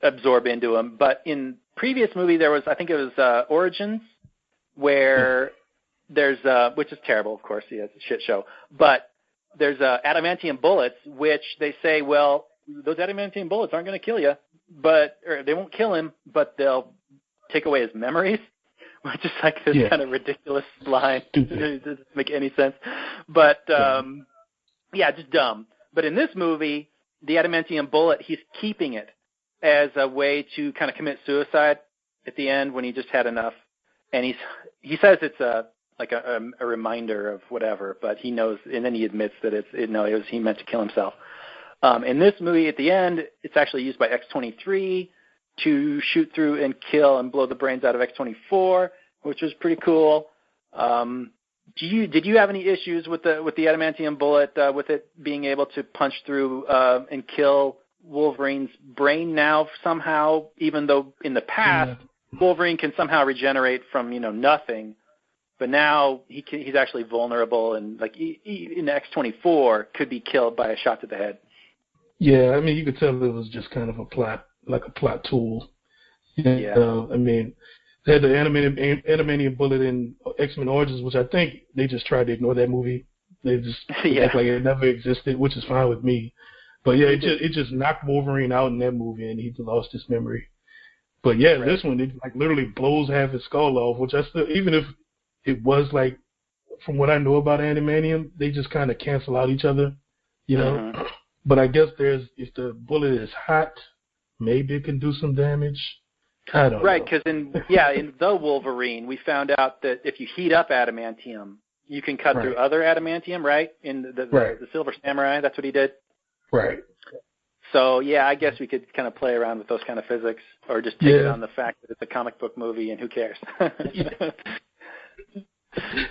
absorb into him. But in previous movie, there was, I think it was Origins, where there's which is terrible, of course. Yeah, it's a shit show. But there's adamantium bullets, which they say, well, those adamantium bullets aren't going to kill you, or they won't kill him, but they'll take away his memories, which is this kind of ridiculous line. It doesn't make any sense. But, just dumb. But in this movie, the adamantium bullet, he's keeping it as a way to kind of commit suicide at the end when he just had enough. And he says it's a reminder of whatever, but he knows, and then he admits that he meant to kill himself. In this movie, at the end, it's actually used by X-23 to shoot through and kill and blow the brains out of X-24, which was pretty cool. Did you have any issues with the adamantium bullet, with it being able to punch through and kill Wolverine's brain now somehow, even though in the past Wolverine can somehow regenerate from nothing, but now he's actually vulnerable, and in X-24 could be killed by a shot to the head. Yeah, I mean, you could tell it was just kind of a plot tool. I mean, they had the adamantium bullet in X-Men Origins, which I think they just tried to ignore that movie. They just act like it never existed, which is fine with me. But yeah, it just knocked Wolverine out in that movie, and he lost his memory. But yeah, this one, it literally blows half his skull off, which I still, even if it was from what I know about adamantium, they just kind of cancel out each other, But I guess if the bullet is hot, maybe it can do some damage. I don't know. Right, because in the Wolverine, we found out that if you heat up adamantium, you can cut through other adamantium, right? In the Silver Samurai, that's what he did. Right. So, yeah, I guess we could kind of play around with those kind of physics or just take it on the fact that it's a comic book movie and who cares.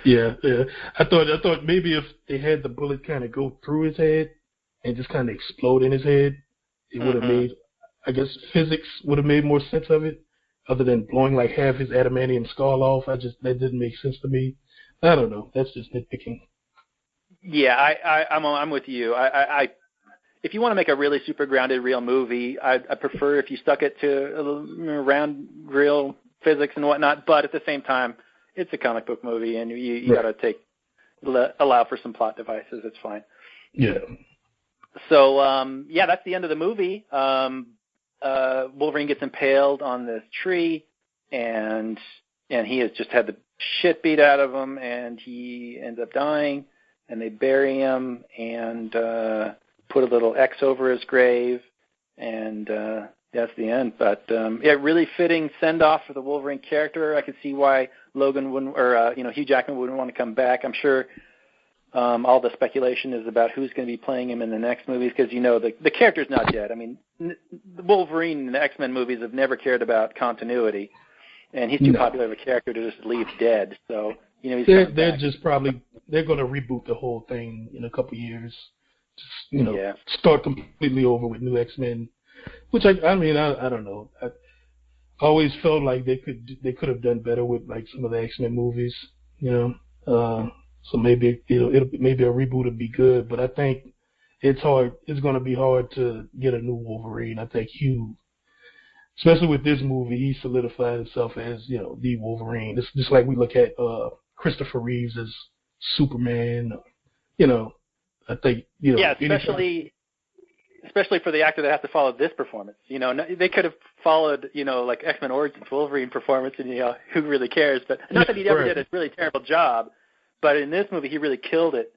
Yeah. I thought maybe if they had the bullet kind of go through his head and just kind of explode in his head, it would have made, I guess, physics would have made more sense of it, other than blowing like half his adamantium skull off. That didn't make sense to me. I don't know. That's just nitpicking. Yeah, I'm with you. I if you want to make a really super grounded real movie, I prefer if you stuck it to round real physics and whatnot. But at the same time, it's a comic book movie, and you got to allow for some plot devices. It's fine. Yeah. So that's the end of the movie. Wolverine gets impaled on this tree, and he has just had the shit beat out of him, and he ends up dying. And they bury him and put a little X over his grave, and that's the end. But really fitting send off for the Wolverine character. I could see why Logan wouldn't, or Hugh Jackman wouldn't want to come back. I'm sure all the speculation is about who's going to be playing him in the next movies, because the character's not dead. I mean, the Wolverine and the X-Men movies have never cared about continuity, and he's too popular of a character to just leave dead. So he's they're going to reboot the whole thing in a couple years. Just start completely over with new X-Men, which I don't know. I always felt like they could have done better with like some of the X-Men movies, so maybe maybe a reboot would be good, but I think it's hard. It's going to be hard to get a new Wolverine. I think Hugh, especially with this movie, he solidified himself as the Wolverine. It's just like we look at Christopher Reeves as Superman. I think especially for the actor that has to follow this performance. They could have followed like X-Men Origins Wolverine performance, and who really cares? But not that he ever did a really terrible job, but in this movie he really killed it.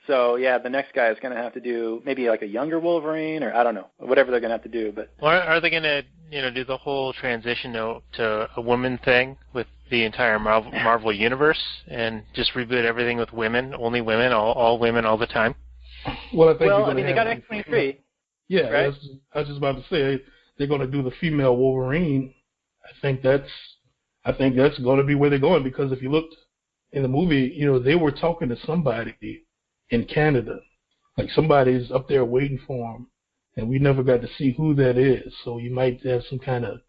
So the next guy is going to have to do maybe like a younger Wolverine, or I don't know, whatever they're going to have to do. But are they going to do the whole transition to a woman thing with the entire Marvel universe and just reboot everything with women, only women, all women all the time? Well, I think they got X-23. Yeah, right? I was just about to say they're going to do the female Wolverine. I think that's going to be where they're going, because if you looked in the movie, they were talking to somebody in Canada, like somebody's up there waiting for them, and we never got to see who that is. So you might have some kind of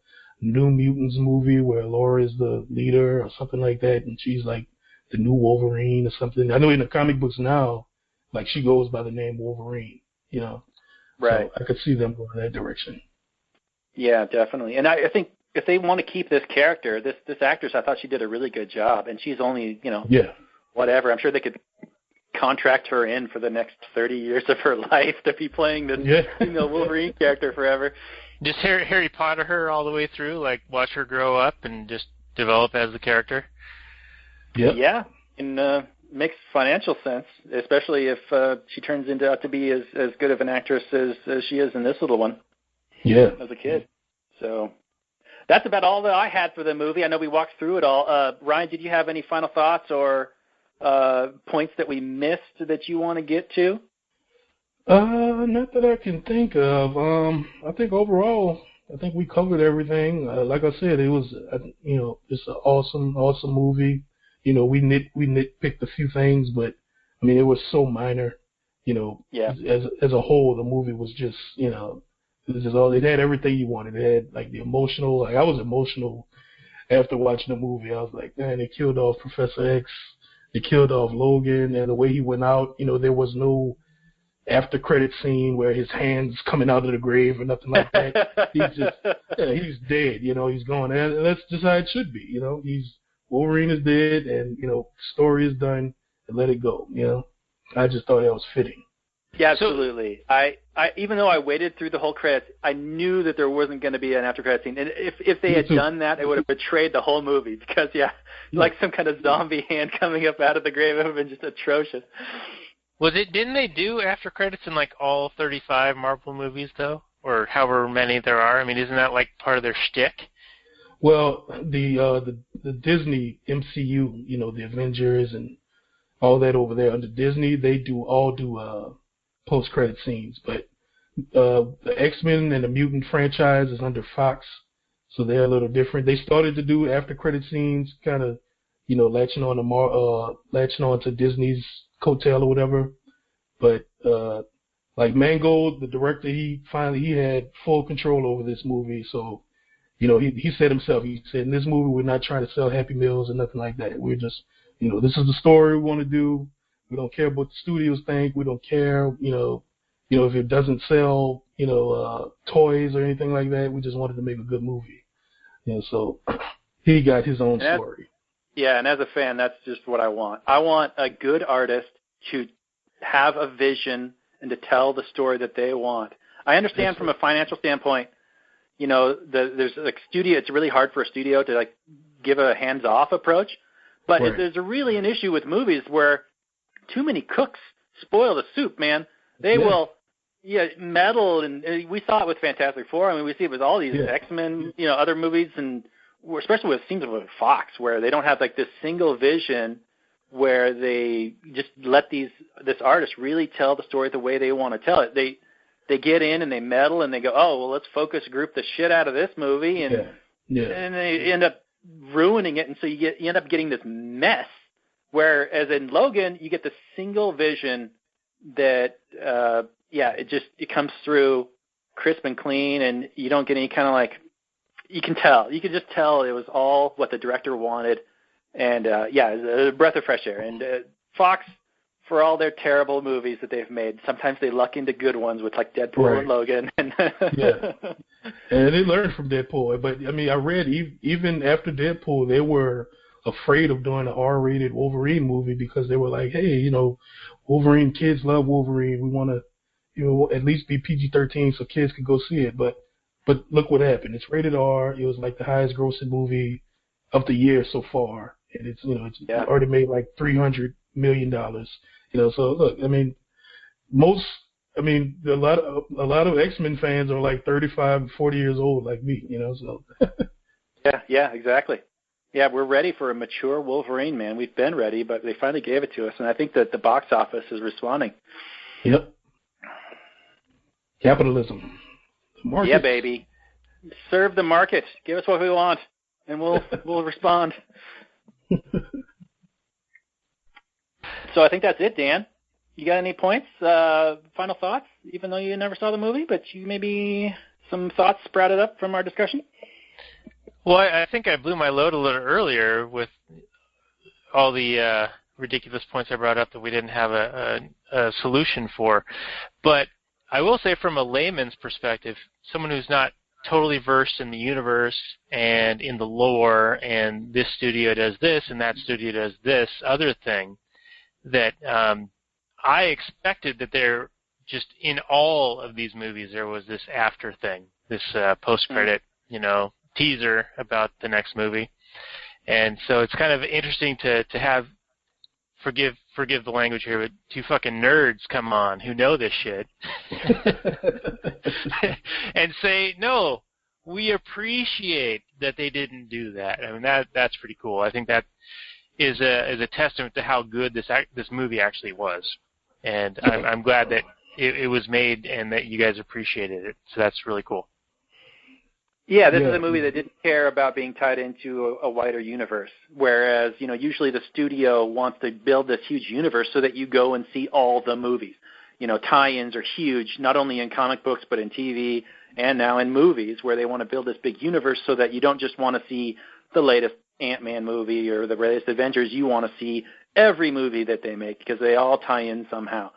New Mutants movie where Laura is the leader or something like that, and she's like the new Wolverine or something. I know in the comic books now, like she goes by the name Wolverine, Right. So I could see them going in that direction. Yeah, definitely. And I think if they want to keep this character, this actress, I thought she did a really good job, and she's only, whatever. I'm sure they could contract her in for the next 30 years of her life to be playing this Wolverine character forever. Just Harry Potter her all the way through, like watch her grow up and just develop as the character. Yep. Yeah, and makes financial sense, especially if she turns out to be as good of an actress as she is in this little one. Yeah. As a kid. So that's about all that I had for the movie. I know we walked through it all. Ryan, did you have any final thoughts or points that we missed that you want to get to? Not that I can think of. I think overall, we covered everything. Like I said, it was, it's an awesome movie. We nitpicked a few things, but I mean, it was so minor. As a whole, the movie was just, it was just all. It had everything you wanted. It had like the emotional. Like I was emotional after watching the movie. I was like, man, they killed off Professor X. They killed off Logan, and the way he went out, there was no after credit scene where his hands coming out of the grave or nothing like that. He's dead. He's gone, and that's just how it should be. Wolverine is dead, and story is done, and let it go. I just thought that was fitting. Yeah, absolutely. I even though I waited through the whole credits, I knew that there wasn't going to be an after credit scene, and if they had done that, it would have betrayed the whole movie, because like some kind of zombie hand coming up out of the grave would have been just atrocious. Didn't they do after credits in like all 35 Marvel movies though, or however many there are? I mean, isn't that like part of their shtick? Well, the Disney MCU, the Avengers and all that over there under Disney, they do post-credit scenes. But the X-Men and the Mutant franchise is under Fox, so they're a little different. They started to do after-credit scenes, kind of, latching on to Disney's coattail or whatever. But like Mangold, the director, he had full control over this movie, so. He said himself, he said, in this movie, we're not trying to sell Happy Meals or nothing like that. We're just, this is the story we want to do. We don't care what the studios think. We don't care, if it doesn't sell, toys or anything like that. We just wanted to make a good movie. So he got his own story. Yeah, and as a fan, that's just what I want. I want a good artist to have a vision and to tell the story that they want. I understand from a financial standpoint, there's like studio. It's really hard for a studio to like give a hands-off approach, but there's really an issue with movies where too many cooks spoil the soup. Man, they will, meddle, and we saw it with Fantastic Four. I mean, we see it with all these X-Men, other movies, and especially with seems with Fox, where they don't have like this single vision, where they just let this artist really tell the story the way they want to tell it. They get in and they meddle and they go, oh, well, let's focus group the shit out of this movie, and they end up ruining it, and so you end up getting this mess. Whereas in Logan, you get the single vision that, it comes through crisp and clean, and you don't get any kind of like, you can just tell it was all what the director wanted, and it's a breath of fresh air. And Fox, for all their terrible movies that they've made, sometimes they luck into good ones with like Deadpool and Logan. And they learned from Deadpool. But I mean, I read even after Deadpool, they were afraid of doing an R-rated Wolverine movie because they were like, hey, Wolverine, kids love Wolverine. We want to, at least be PG-13 so kids could go see it. But look what happened. It's rated R. It was like the highest grossing movie of the year so far, and it's already made like $300 million. So look, I mean, a lot of X-Men fans are like 35, 40 years old like me, so. Yeah, exactly. Yeah, we're ready for a mature Wolverine, man. We've been ready, but they finally gave it to us, and I think that the box office is responding. Yep. Capitalism. Yeah, baby. Serve the market. Give us what we want, and we'll respond. So I think that's it, Dan. You got any points? Final thoughts? Even though you never saw the movie, but you maybe some thoughts sprouted up from our discussion? Well, I think I blew my load a little earlier with all the ridiculous points I brought up that we didn't have a solution for. But I will say from a layman's perspective, someone who's not totally versed in the universe and in the lore, and this studio does this and that studio does this other thing, that I expected that there just in all of these movies there was this after thing, this post-credit, teaser about the next movie. And so it's kind of interesting to have, forgive the language here, but two fucking nerds come on who know this shit and say, no, we appreciate that they didn't do that. I mean, that's pretty cool. I think that is a testament to how good this movie actually was. And I'm glad that it was made and that you guys appreciated it. So that's really cool. Yeah, this is a movie that didn't care about being tied into a wider universe, whereas, usually the studio wants to build this huge universe so that you go and see all the movies. Tie-ins are huge, not only in comic books, but in TV and now in movies, where they want to build this big universe so that you don't just want to see the latest Ant-Man movie or the latest Avengers. You want to see every movie that they make because they all tie in somehow.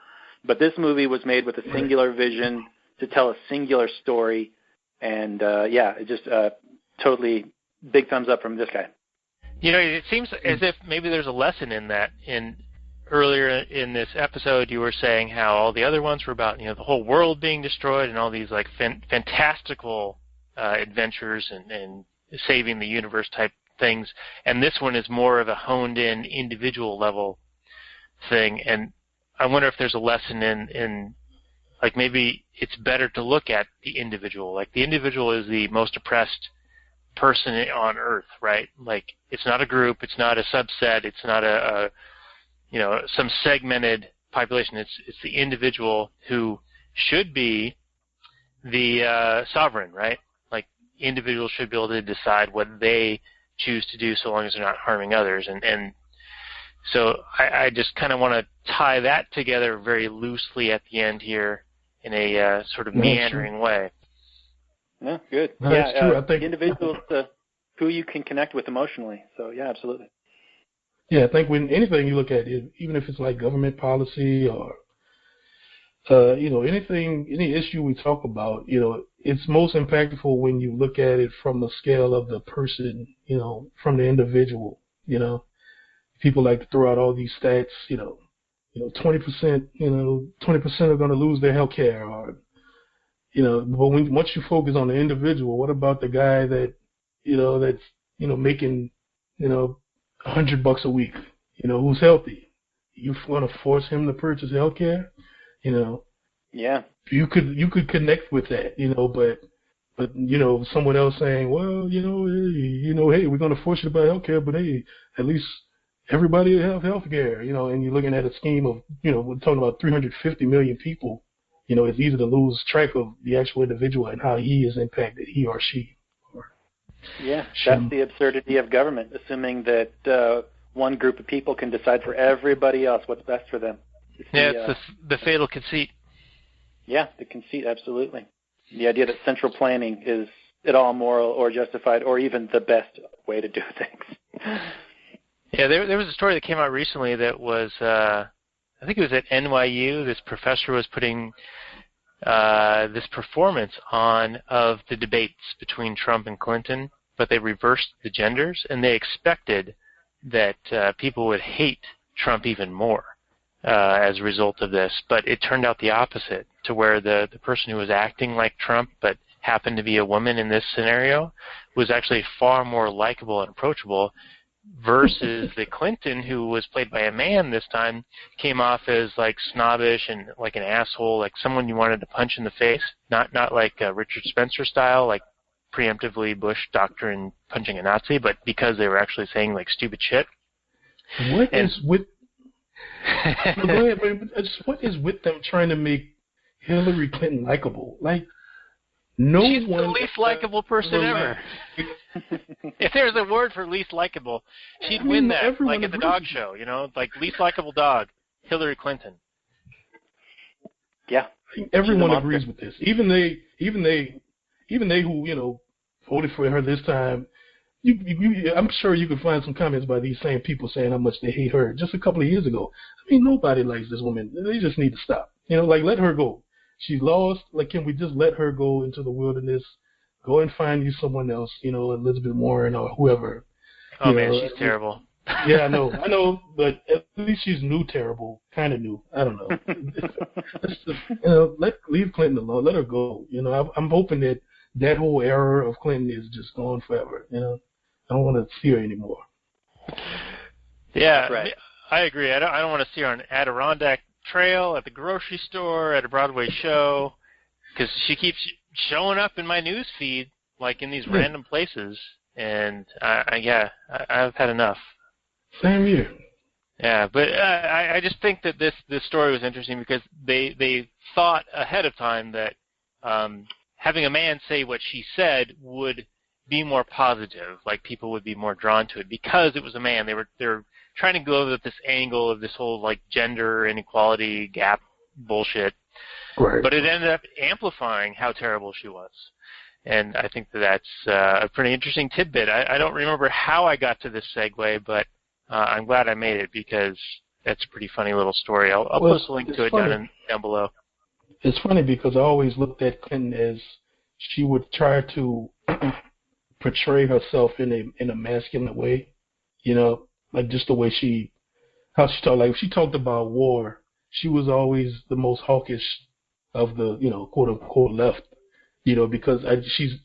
But this movie was made with a singular vision to tell a singular story. And, it just totally big thumbs up from this guy. It seems as if maybe there's a lesson in that. Earlier in this episode, you were saying how all the other ones were about, the whole world being destroyed and all these, like, fantastical adventures and saving the universe type things. And this one is more of a honed-in individual level thing. And I wonder if there's a lesson in like maybe it's better to look at the individual. Like the individual is the most oppressed person on Earth, right? Like it's not a group, it's not a subset, it's not a some segmented population. It's the individual who should be the sovereign, right? Like individuals should be able to decide what they choose to do so long as they're not harming others. And so I just kind of want to tie that together very loosely at the end here in a sort of meandering way. No, good. No, that's true. I think individuals who you can connect with emotionally. So yeah, absolutely. Yeah, I think when anything you look at, even if it's like government policy or anything, any issue we talk about, it's most impactful when you look at it from the scale of the person, from the individual. People like to throw out all these stats, 20%, 20% are going to lose their health care, or, but once you focus on the individual, what about the guy that, that's, making, $100 a week, who's healthy? You want to force him to purchase health care? Yeah. You could connect with that, but someone else saying, well, hey, we're going to force you to buy health care, but hey, at least everybody have health care, and you're looking at a scheme of, we're talking about 350 million people, it's easy to lose track of the actual individual and how he is impacted, he or she. Yeah, that's the absurdity of government, assuming that one group of people can decide for everybody else what's best for them. It's the fatal conceit. Yeah, the conceit, absolutely. The idea that central planning is at all moral or justified or even the best way to do things. Yeah, there was a story that came out recently that was, I think it was at NYU. This professor was putting this performance on of the debates between Trump and Clinton, but they reversed the genders, and they expected that people would hate Trump even more as a result of this. But it turned out the opposite, to where the person who was acting like Trump but happened to be a woman in this scenario was actually far more likable and approachable, versus the Clinton, who was played by a man this time, came off as like snobbish and like an asshole, like someone you wanted to punch in the face, not like Richard Spencer style, like preemptively Bush doctrine punching a Nazi, but because they were actually saying like stupid shit. What is with them trying to make Hillary Clinton likable? Like, she's the least likable person ever. If there's a word for least likable, she'd win that, like at the dog show, like least likable dog, Hillary Clinton. Yeah, everyone agrees with this. Even they who voted for her this time. I'm sure you can find some comments by these same people saying how much they hate her just a couple of years ago. I mean, nobody likes this woman. They just need to stop. Like, let her go. She's lost. Like, can we just let her go into the wilderness? Go and find you someone else, Elizabeth Warren or whoever. Oh, man, she's terrible. Yeah, I know, but at least she's terrible, kind of new. I don't know. Leave Clinton alone. Let her go. I'm hoping that whole era of Clinton is just gone forever. I don't want to see her anymore. Yeah, right. I agree. I don't want to see her on Adirondack Trail, at the grocery store, at a Broadway show, because she keeps showing up in my news feed, like in these random places, and I've had enough. Same here. Yeah, but I just think that this story was interesting because they thought ahead of time that having a man say what she said would be more positive, like people would be more drawn to it because it was a man. They're trying to go at this angle of this whole like gender inequality gap bullshit. Right. But it ended up amplifying how terrible she was. And I think that's a pretty interesting tidbit. I don't remember how I got to this segue, but I'm glad I made it because that's a pretty funny little story. I'll post a link to it down below. It's funny because I always looked at Clinton as she would try to portray herself in a masculine way, like just the way how she talked. Like if she talked about war, she was always the most hawkish of the, quote unquote left, because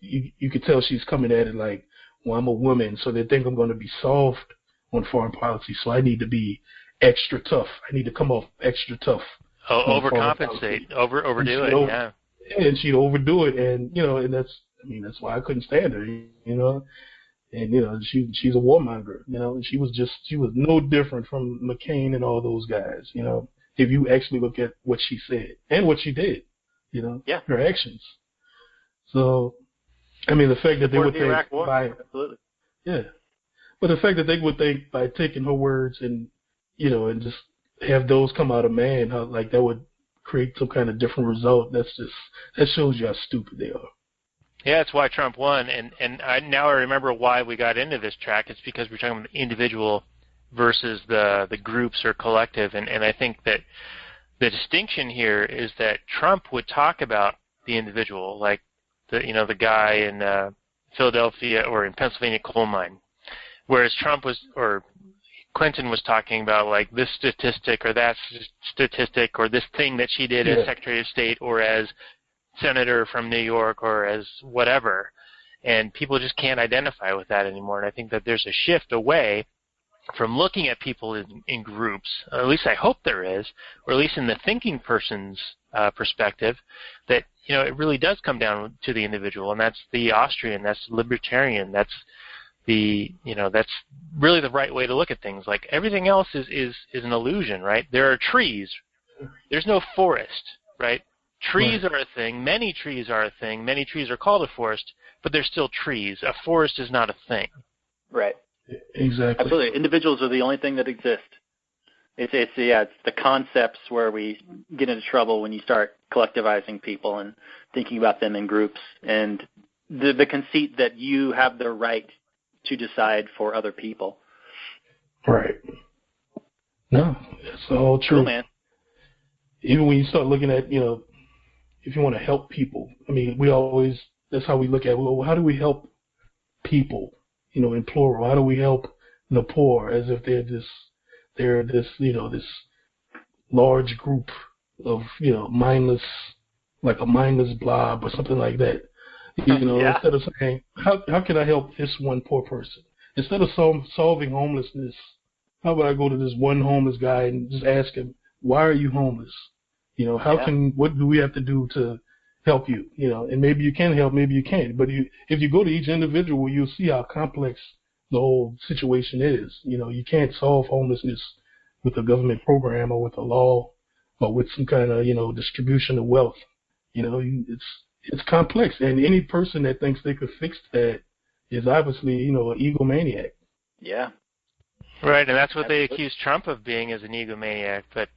you could tell she's coming at it like, well, I'm a woman, so they think I'm going to be soft on foreign policy, so I need to be extra tough. I need to come off extra tough. Overcompensate, overdo it, yeah. And she'd overdo it, and and that's why I couldn't stand her, And she's a warmonger, and she was no different from McCain and all those guys, if you actually look at what she said and what she did, her actions. So, the fact that they would think absolutely. Yeah. But the fact that they would think by taking her words and and just have those come out of man, how like that would create some kind of different result, that shows you how stupid they are. Yeah, that's why Trump won, and now I remember why we got into this track. It's because we're talking about the individual versus the groups or collective, and I think that the distinction here is that Trump would talk about the individual, like the guy in Philadelphia or in Pennsylvania coal mine, whereas Clinton was talking about like this statistic or that statistic or this thing that she did as Secretary of State or as senator from New York or as whatever, and people just can't identify with that anymore. And I think that there's a shift away from looking at people in groups, or at least I hope there is, or at least in the thinking person's perspective, that it really does come down to the individual, and that's the Austrian, that's the libertarian, that's that's really the right way to look at things. Like everything else is an illusion, right? There are trees. There's no forest, right? Trees are a thing. Many trees are a thing. Many trees are called a forest, but they're still trees. A forest is not a thing. Right. Exactly. Absolutely. Individuals are the only thing that exist. It's the concepts where we get into trouble when you start collectivizing people and thinking about them in groups, and the conceit that you have the right to decide for other people. Right. No, it's all true. Cool, man. Even when you start looking at, if you want to help people, that's how we look at, well, how do we help people, in plural? How do we help the poor as if they're this large group of, mindless, like a mindless blob or something like that. Instead of saying, how can I help this one poor person? Instead of solving homelessness, how about I go to this one homeless guy and just ask him, why are you homeless? What do we have to do to help you? And maybe you can help, maybe you can't. But if you go to each individual, you'll see how complex the whole situation is. You can't solve homelessness with a government program or with a law or with some kind of, distribution of wealth. It's complex, and any person that thinks they could fix that is obviously, an egomaniac. Yeah. Right, and that's what they accuse Trump of being, as an egomaniac. But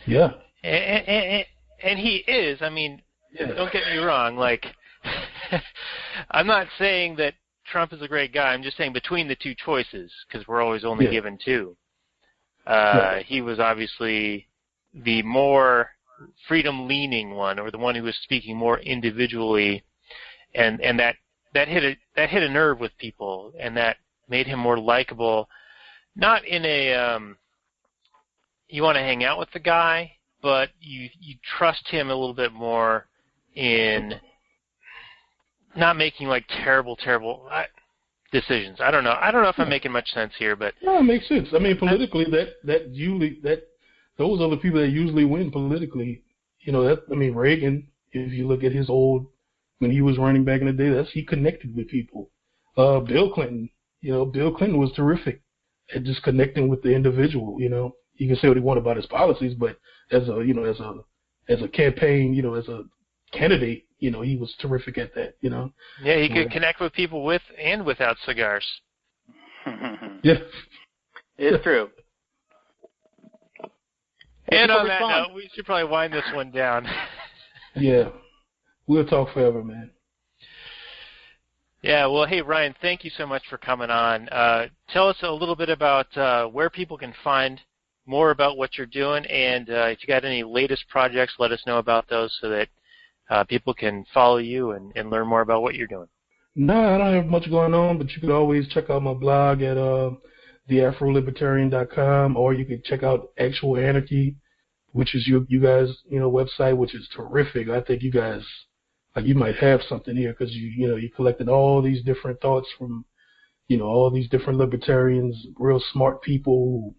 yeah, and he is. Don't get me wrong. Like, I'm not saying that Trump is a great guy. I'm just saying between the two choices, because we're always only given two. He was obviously the more freedom-leaning one, or the one who was speaking more individually, and that hit a nerve with people, and that made him more likable. Not in a you want to hang out with the guy, but you trust him a little bit more in not making like terrible decisions. I don't know if I'm making much sense here, but no, it makes sense. Politically, those are the people that usually win politically. Reagan, if you look at his when he was running back in the day, he connected with people. Bill Clinton, Bill Clinton was terrific at just connecting with the individual. You can say what you want about his policies, but as a campaign, as a candidate, he was terrific at that. Yeah, he could connect with people with and without cigars. Yeah, it's true. And on that note, we should probably wind this one down. Yeah. We'll talk forever, man. Yeah, well, hey, Ryan, thank you so much for coming on. Tell us a little bit about where people can find more about what you're doing, and if you got any latest projects, let us know about those so that people can follow you and learn more about what you're doing. No, I don't have much going on, but you can always check out my blog at theafrolibertarian.com, or you can check out Actual Anarchy, which is you guys' website, which is terrific. I think you guys, you might have something here because you collected all these different thoughts from all these different libertarians, real smart people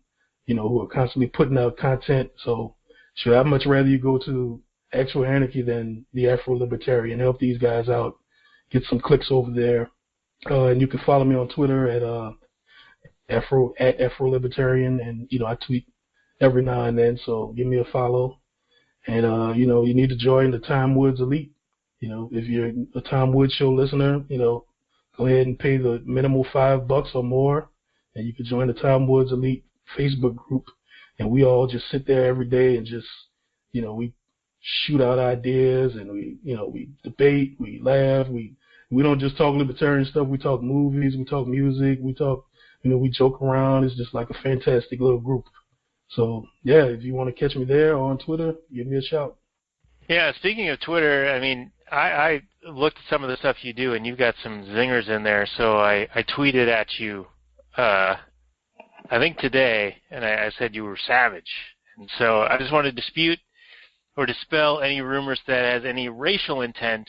who are constantly putting out content. So, sure, I'd much rather you go to Actual Anarchy than the Afro Libertarian. Help these guys out, get some clicks over there. And you can follow me on Twitter at Afro Libertarian, and I tweet every now and then. So give me a follow. And you need to join the Tom Woods Elite. If you're a Tom Woods Show listener, go ahead and pay the minimal $5 or more, and you can join the Tom Woods Elite Facebook group. And we all just sit there every day and just, we shoot out ideas, and we debate, we laugh, we don't just talk libertarian stuff. We talk movies, we talk music, we talk, we joke around. It's just like a fantastic little group. So yeah, if you want to catch me there or on Twitter, give me a shout. Yeah, speaking of Twitter, I mean, I looked at some of the stuff you do, and you've got some zingers in there. So I tweeted at you, I think today, and I said you were savage. And so I just want to dispute or dispel any rumors that has any racial intent.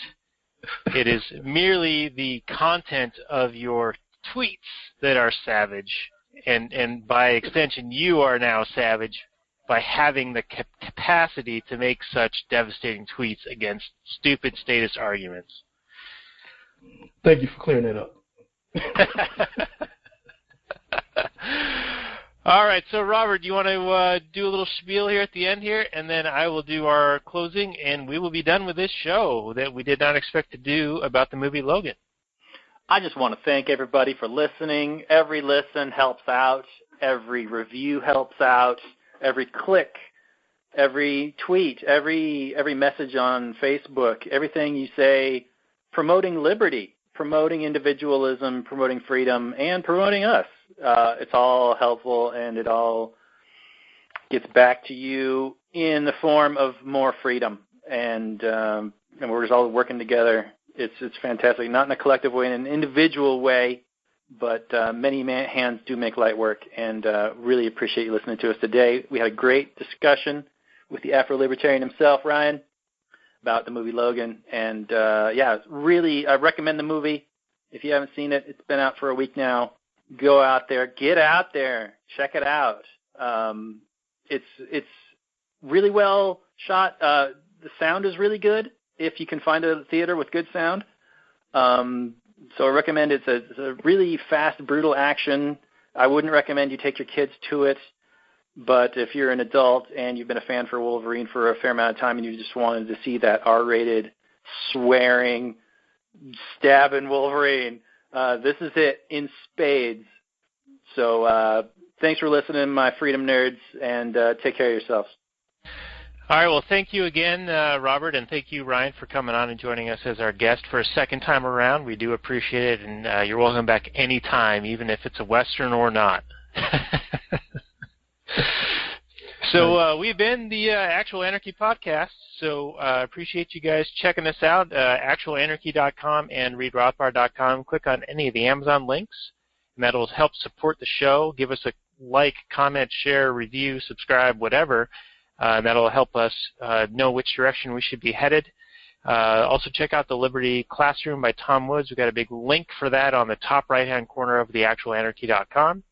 It is merely the content of your tweets that are savage, and by extension, you are now savage by having the capacity to make such devastating tweets against stupid status arguments. Thank you for clearing that up. All right, so Robert, you want to do a little spiel here at the end here, and then I will do our closing, and we will be done with this show that we did not expect to do about the movie Logan. I just want to thank everybody for listening. Every listen helps out. Every review helps out. Every click, every tweet, every message on Facebook, everything you say promoting liberty, promoting individualism, promoting freedom, and promoting us. It's all helpful, and it all gets back to you in the form of more freedom. And we're just all working together. It's fantastic, not in a collective way, in an individual way, but many hands do make light work, and really appreciate you listening to us today. We had a great discussion with the Afro Libertarian himself, Ryan, about the movie Logan. And, really, I recommend the movie. If you haven't seen it, it's been out for a week now. Go out there. Get out there. Check it out. It's really well shot. The sound is really good if you can find a theater with good sound. So I recommend it's a really fast, brutal action. I wouldn't recommend you take your kids to it. But if you're an adult and you've been a fan for Wolverine for a fair amount of time and you just wanted to see that R-rated, swearing, stabbing Wolverine, this is it in spades. So thanks for listening, my freedom nerds, and take care of yourselves. All right, well, thank you again, Robert, and thank you, Ryan, for coming on and joining us as our guest for a second time around. We do appreciate it, and you're welcome back anytime, even if it's a Western or not. So we've been the Actual Anarchy podcast, so appreciate you guys checking us out, actualanarchy.com and readrothbard.com. Click on any of the Amazon links, and that will help support the show. Give us a like, comment, share, review, subscribe, whatever. That'll help us know which direction we should be headed. Also, check out the Liberty Classroom by Tom Woods. We've got a big link for that on the top right-hand corner of the actualanarchy.com.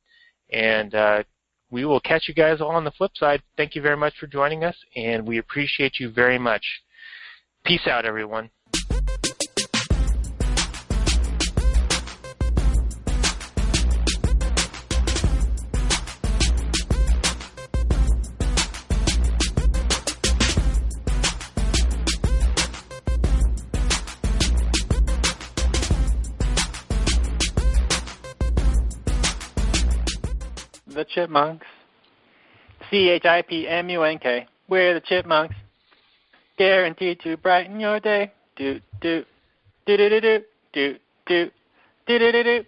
And we will catch you guys all on the flip side. Thank you very much for joining us, and we appreciate you very much. Peace out, everyone. The Chipmunks. CHIPMUNK. We're the Chipmunks. Guaranteed to brighten your day. Do do do do do do do do do do do.